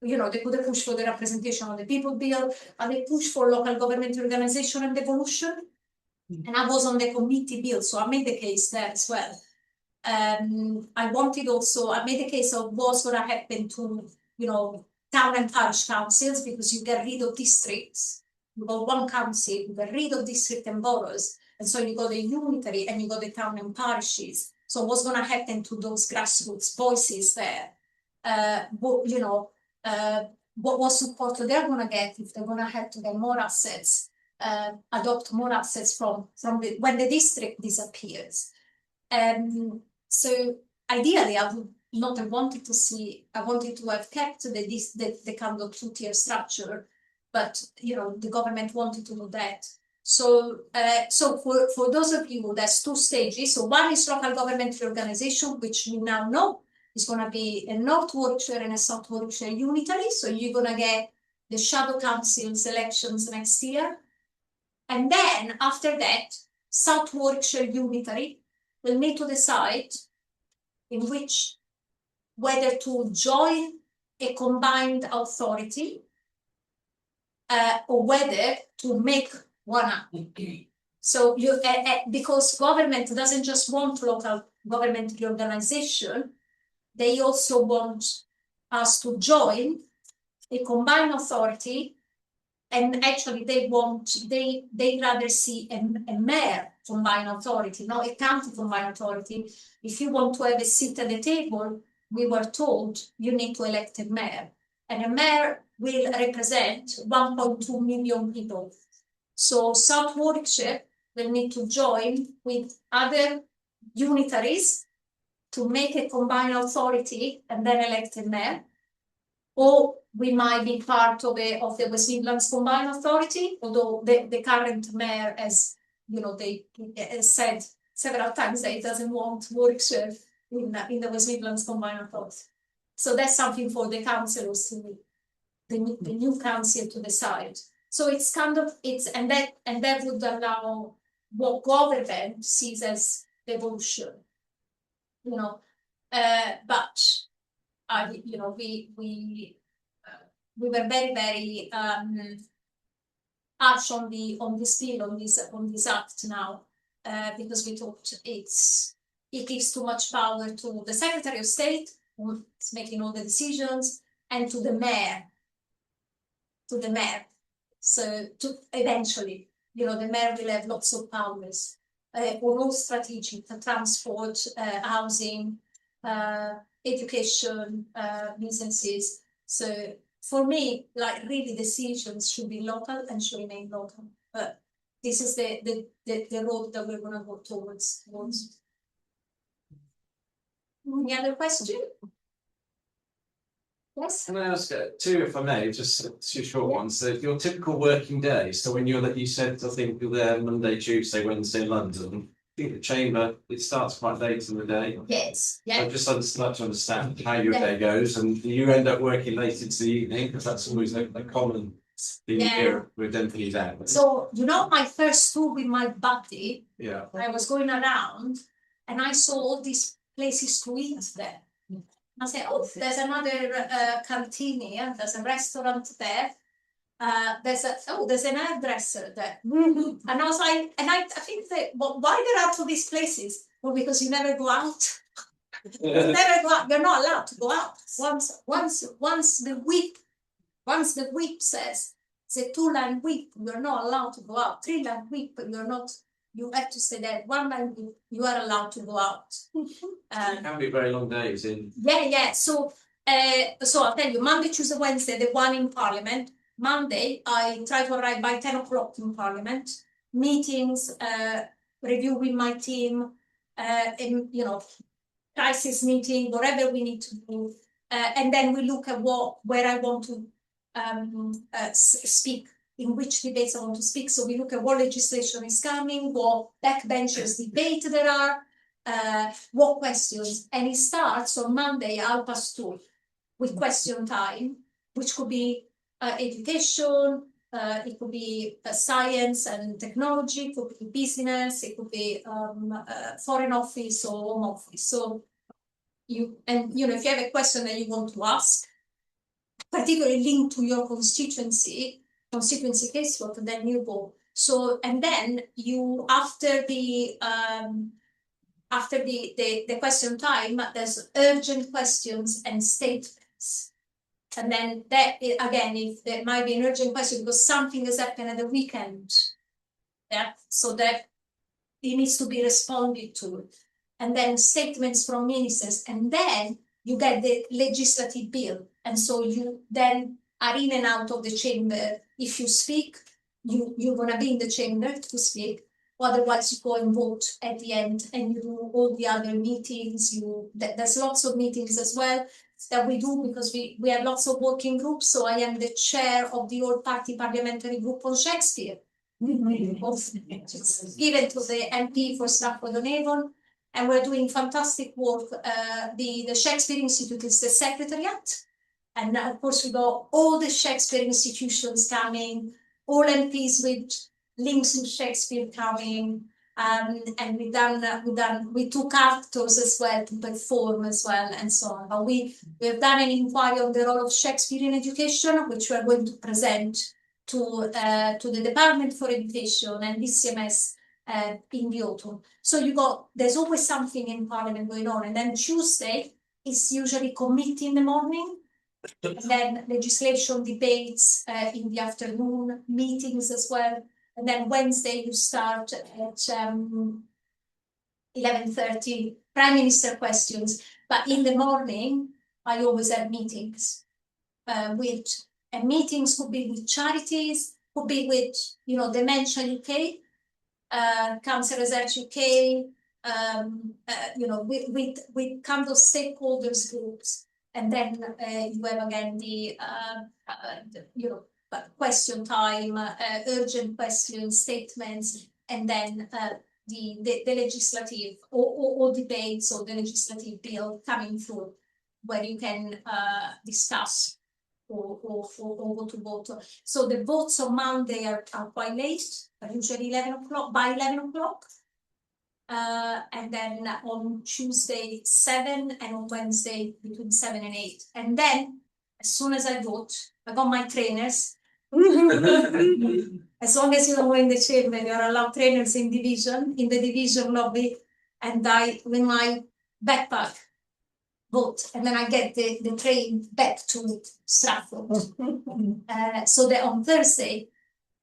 Speaker 1: you know, they could have pushed for the representation of the people bill, and they pushed for local government organization and devolution. And I was on the committee bill, so I made the case there as well. I made the case of what's going to happen to, town and parish councils, because you get rid of districts. You got one council, you get rid of district and boroughs, and so you got the unitary and you got the town and parishes. So what's going to happen to those grassroots voices there? What support they're going to get if they're going to have to get more assets, adopt more assets from when the district disappears. So ideally, I would not have wanted to see. I wanted to have kept the kind of two-tier structure, but the government wanted to do that. So for those of you, there's two stages. So one is local government reorganization, which you now know is going to be a North Warwickshire and a South Warwickshire unitary. So you're going to get the shadow councils elections next year, and then after that, South Warwickshire unitary will need to decide whether to join a combined authority or whether to make one up. So because government doesn't just want local government reorganization, they also want us to join a combined authority. And actually, they rather see a mayor combined authority, not a county combined authority. If you want to have a seat at the table, we were told you need to elect a mayor, and a mayor will represent 1.2 million people. So South Warwickshire will need to join with other unitaries to make a combined authority and then elect a mayor. Or we might be part of the West Midlands Combined Authority, although the current mayor, as they said several times, that he doesn't want Warwickshire in the West Midlands Combined Authority. So that's something for the councillors the new council to decide. So it's and that would allow what government sees as devolution, but. We were very, very harsh on this bill, on this act now, because we thought it gives too much power to the Secretary of State, who's making all the decisions, and to the mayor. So eventually, the mayor will have lots of powers on all strategic, transport, housing, education, businesses. So for me, really decisions should be local and should remain local. But this is the road that we're going to go towards. Any other question? Yes.
Speaker 4: Can I ask two, if I may, just two short ones? So your typical working day. So when you said, I think you're there Monday, Tuesday, Wednesday, London. I think the chamber, it starts quite late in the day.
Speaker 1: Yes. Yeah.
Speaker 4: So just like to understand how your day goes, and do you end up working late into the evening, because that's always a common thing here with Dentley's out.
Speaker 1: So my first tour with my buddy.
Speaker 4: Yeah.
Speaker 1: I was going around, and I saw all these places to eat there. I said, "Oh, there's another canteen here. There's a restaurant there. There's an hairdresser there." And I was like, and I think that why there are all these places? Well, because you never go out. You never go out. You're not allowed to go out. Once the whip says it's a 2-line whip, you're not allowed to go out. 3-line whip, you're not. You have to stay there. 1-line whip, you are allowed to go out.
Speaker 4: It can be very long days in.
Speaker 1: Yeah. So I'll tell you, Monday, Tuesday, Wednesday, the one in Parliament. Monday, I try to arrive by 10 o'clock in Parliament. Meetings, review with my team, crisis meeting, whatever we need to do, and then we look at where I want to speak, in which debates I want to speak. So we look at what legislation is coming, what backbenchers debate there are, what questions, and it starts on Monday 2:30 with question time, which could be education, it could be science and technology, it could be business, it could be foreign office or home office. So if you have a question that you want to ask, particularly linked to your constituency casework, then you go So, and then you, after the question time, there's urgent questions and statements. And then that, again, if there might be an urgent question because something has happened at the weekend, yeah, so that it needs to be responded to. And then statements from ministers, and then you get the legislative bill. And so you then are in and out of the chamber. If you speak, you're gonna be in the chamber to speak. Otherwise, you go and vote at the end, and you do all the other meetings. There's lots of meetings as well that we do because we have lots of working groups. So I am the chair of the all-party parliamentary group on Shakespeare, given to the MP for Stratford-on-Avon, and we're doing fantastic work. The Shakespeare Institute is the secretariat, and of course we got all the Shakespeare institutions coming, all MPs with links in Shakespeare coming, and we took actors as well to perform as well, and so on. But we have done an inquiry on the role of Shakespeare in education, which we are going to present to the Department for Education and DCMS in the autumn. So there's always something in Parliament going on, and then Tuesday is usually committee in the morning, and then legislation debates in the afternoon, meetings as well. And then Wednesday you start at 11:30, Prime Minister questions. But in the morning, I always have meetings and meetings could be with charities, could be with, Dementia UK, Cancer Research UK, with kind of stakeholders groups. And then you have again the question time, urgent questions, statements, and then the legislative or debates or the legislative bill coming through, where you can discuss or go to vote. So the votes on Monday are quite late, usually 11 o'clock, by 11 o'clock. And then on Tuesday 7, and on Wednesday between 7 and 8. And then as soon as I vote, I got my trainers. As long as you don't go in the chamber, you're allowed trainers in the division lobby, and I with my backpack vote, and then I get the train back to Stratford. So that on Thursday,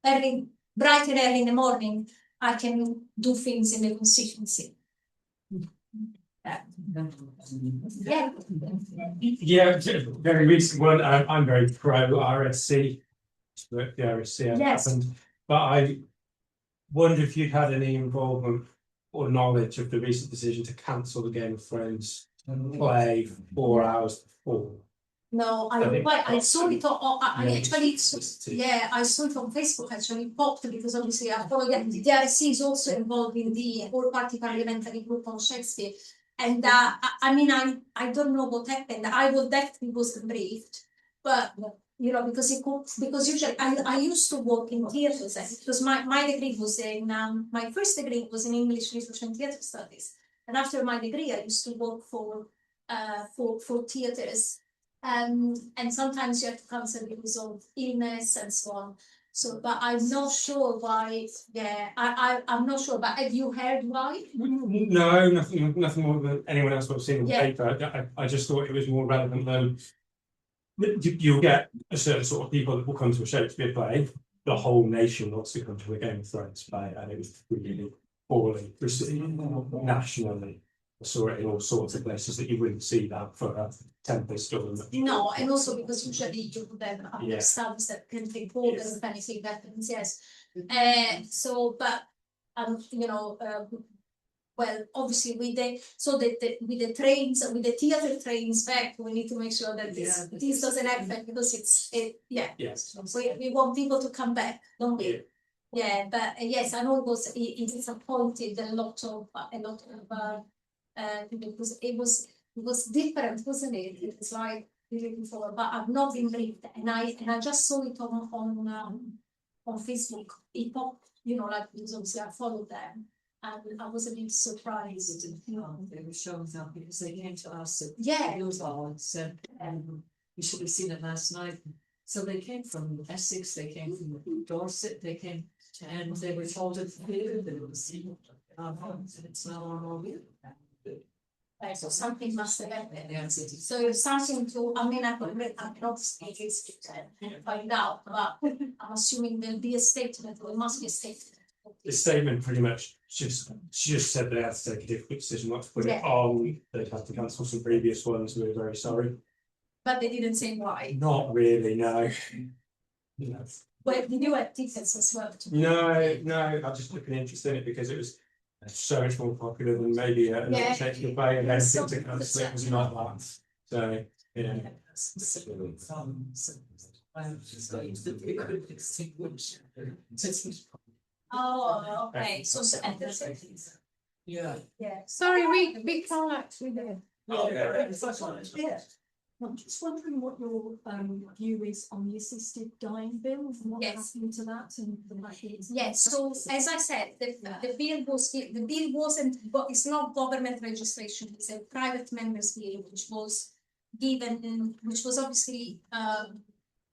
Speaker 1: bright and early in the morning, I can do things in the constituency.
Speaker 5: Yeah, very recent one. I'm very pro RSC. The RSC happened, but I wonder if you'd had any involvement or knowledge of the recent decision to cancel the Game of Thrones play 4 hours before.
Speaker 1: No, I saw it on. I saw it on Facebook. Actually, popped because obviously I follow that. The RSC is also involved in the all-party parliamentary group on Shakespeare, and I don't know what happened. I definitely wasn't briefed, but because usually I used to work in theatres because my degree was in my first degree was in English Literature and Theatre Studies, and after my degree I used to work for theatres. And sometimes you have to cancel because of illness and so on. So, but I'm not sure why. Yeah, I'm not sure. But have you heard why?
Speaker 5: No, nothing more than anyone else would have seen in the paper. I just thought it was more relevant than you'll get a certain sort of people that will come to a Shakespeare play. The whole nation wants to come to a Game of Thrones play, and it was really poorly received nationally. I saw it in all sorts of places that you wouldn't see that for a Tempest or
Speaker 1: no, and also because usually you would have other stuff that can take hold if anything happens. Yes, so but well, obviously with the trains, with the theatre trains back, we need to make sure that this doesn't happen because we want people to come back, don't we? Yeah, but yes, I know it disappointed a lot of because it was different, wasn't it? It was like before, but I've not been briefed, and I just saw it on Facebook. It popped, because obviously I followed them, and I was a bit surprised.
Speaker 2: They were showing up because they came to us.
Speaker 1: Said,
Speaker 2: you should have seen it last night. So they came from Essex, they came from Dorset, they came and they were told it was, it's no longer.
Speaker 1: So something must have happened. So if something to, I mean, I cannot speak and find out, but I'm assuming there'll be a statement, or there must be a statement.
Speaker 5: The statement pretty much she just said they had to take a difficult decision not to put it on. They'd have to cancel some previous ones. We were very sorry.
Speaker 1: But they didn't say why.
Speaker 5: Not really, no. No.
Speaker 1: Well, did you have tickets as well?
Speaker 5: No, I just took an interest in it because it was so much more popular than maybe another Shakespeare play, and then
Speaker 1: So-
Speaker 5: to cancel it was not that. So yeah.
Speaker 1: Oh, okay, so,
Speaker 2: Yeah.
Speaker 1: yeah.
Speaker 6: Sorry, we can't actually hear.
Speaker 2: Yeah.
Speaker 6: I'm just wondering what your view is on the assisted dying bill and what
Speaker 1: Yes.
Speaker 6: happened to that and the mechanism.
Speaker 1: Yes, so as I said, the bill wasn't, but it's not government registration, it's a private members bill, which was given, which was obviously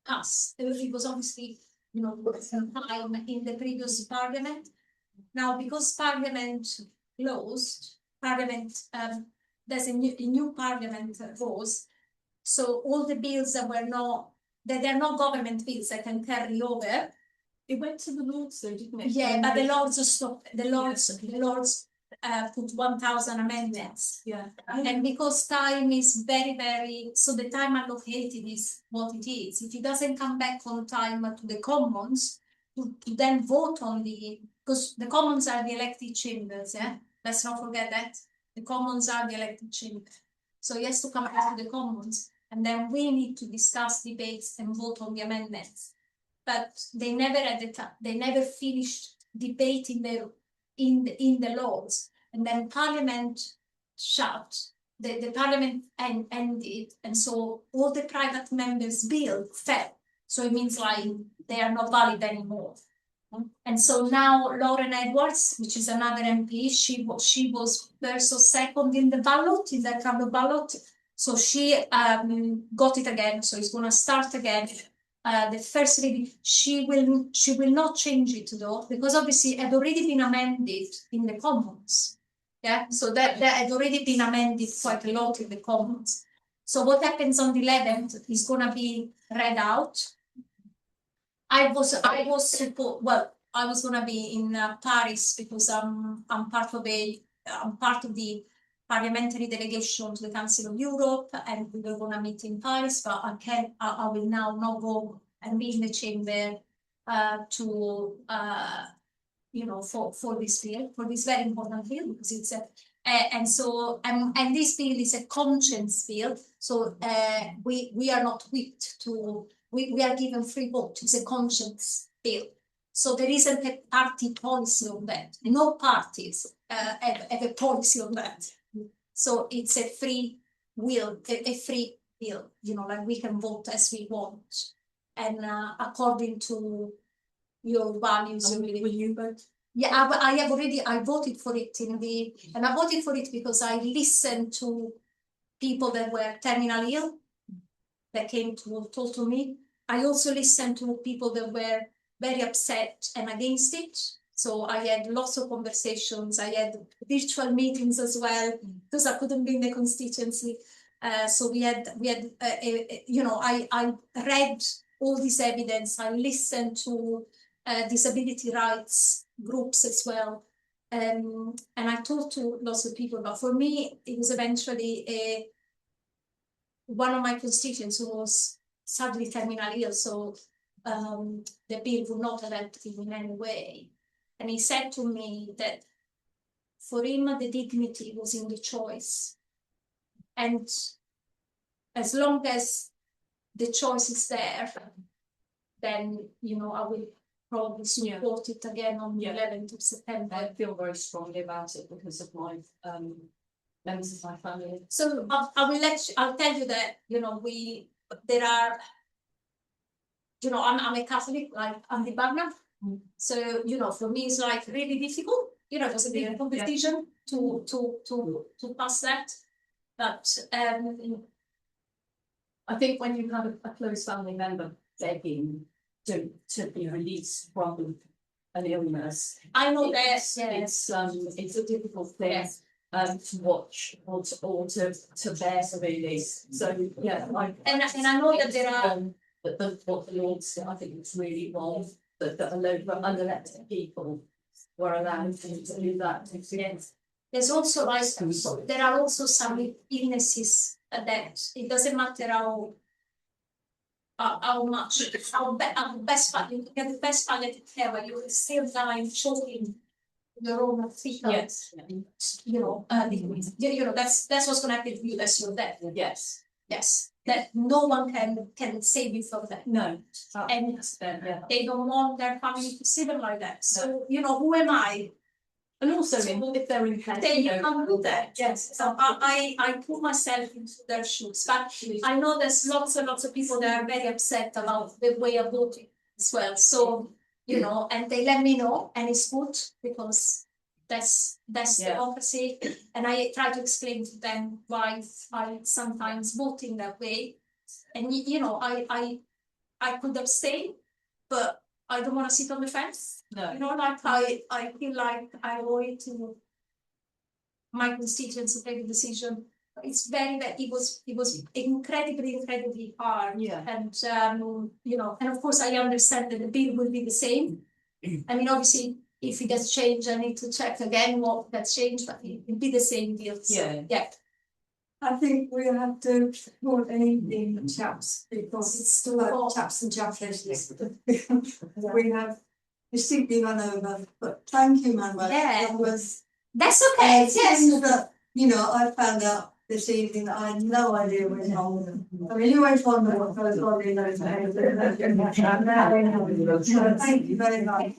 Speaker 1: passed. It was obviously, you know, time in the previous parliament. Now, because parliament closed, there's a new parliament rose. So all the bills that were not, that they're not government bills that can carry over.
Speaker 6: It went to the Lords though, didn't it?
Speaker 1: Yeah, but the Lords just stopped, the Lords put 1,000 amendments.
Speaker 6: Yeah.
Speaker 1: And because time is very, so the time allocated is what it is. If it doesn't come back on time to the Commons, to then vote on because the Commons are the elected chambers, yeah? Let's not forget that. The Commons are the elected chamber. So it has to come back to the Commons, and then we need to discuss, debates, and vote on the amendments. But they never had the time, they never finished debating in the Lords, and then Parliament shut, the Parliament ended, and so all the private members' bill fell. So it means like they are not valid anymore. And so now Lauren Edwards, which is another MP, she was first or second in the ballot, in the kind of ballot. So she got it again. So it's going to start again. The first reading, she will not change it though, because obviously it had already been amended in the Commons. Yeah, so that had already been amended quite a lot in the Commons. So what happens on the 11th is going to be read out. I was gonna be in Paris because I'm part of the parliamentary delegation to the Council of Europe, and we were gonna meet in Paris, but I will now not go and be in the chamber for this bill, for this very important bill, because it's and this bill is a conscience bill, so we are not whipped to. We are given free vote. It's a conscience bill. So there isn't a party policy on that. No parties have a policy on that. So it's a free will, a free bill, like we can vote as we want. And according to your values.
Speaker 6: Will you vote?
Speaker 1: Yeah, I voted for it and I voted for it because I listened to people that were terminally ill that came to talk to me. I also listened to people that were very upset and against it. So I had lots of conversations. I had virtual meetings as well because I couldn't be in the constituency. So we had I read all this evidence. I listened to disability rights groups as well. And I talked to lots of people, but for me, it was eventually one of my constituents who was sadly terminally ill, so the bill would not have helped him in any way. And he said to me that for him, the dignity was in the choice. And as long as the choice is there, then, I will probably support it again on the 11th of September.
Speaker 6: I feel very strongly about it because of my members of my family.
Speaker 1: So I'll tell you that, there are, I'm a Catholic, like I'm the Bagna. So, for me, it's like really difficult. It was a big competition to pass that. But
Speaker 6: I think when you have a close family member begging to be released from an illness.
Speaker 1: I know that,
Speaker 6: It's a difficult thing.
Speaker 1: Yes.
Speaker 6: To watch or to bear really. So yeah,
Speaker 1: and I know that there are
Speaker 6: but what the Lord said, I think it's really wrong that unelected people were allowed to do that.
Speaker 1: Yes. There's also like there are also some illnesses that it doesn't matter how much how best you get the best palliative care, but you will still die choking your own fecal.
Speaker 6: Yes.
Speaker 1: You know, that's what's gonna happen to you as you're dead.
Speaker 6: Yes.
Speaker 1: Yes, that no one can save you from that.
Speaker 6: No.
Speaker 1: And
Speaker 6: Yeah.
Speaker 1: they don't want their family to see them like that. So who am I?
Speaker 6: And also if they're in care,
Speaker 1: They can't do that. Yes. So I put myself into their shoes. But I know there's lots and lots of people that are very upset about the way of voting as well. So and they let me know, and it's good because that's democracy. And I try to explain to them why I sometimes voting that way. And I could abstain, but I don't want to sit on the fence.
Speaker 6: No.
Speaker 1: I feel like I owe it to my constituents to take a decision. It's very it was incredibly hard.
Speaker 6: Yeah.
Speaker 1: And and of course I understand that the bill will be the same. I mean, obviously, if it has changed, I need to check again what that's changed, but it'll be the same deal. So, yeah.
Speaker 2: I think we have to put in the chaps because it's still like chaps and chaplains. We have distinctly run over, but thank you, Manuel.
Speaker 1: Yeah. That's
Speaker 2: Okay.
Speaker 1: okay. Yes.
Speaker 2: That, I found out this evening that I had no idea went on. I mean, you went on the first body knows. Thank you very much.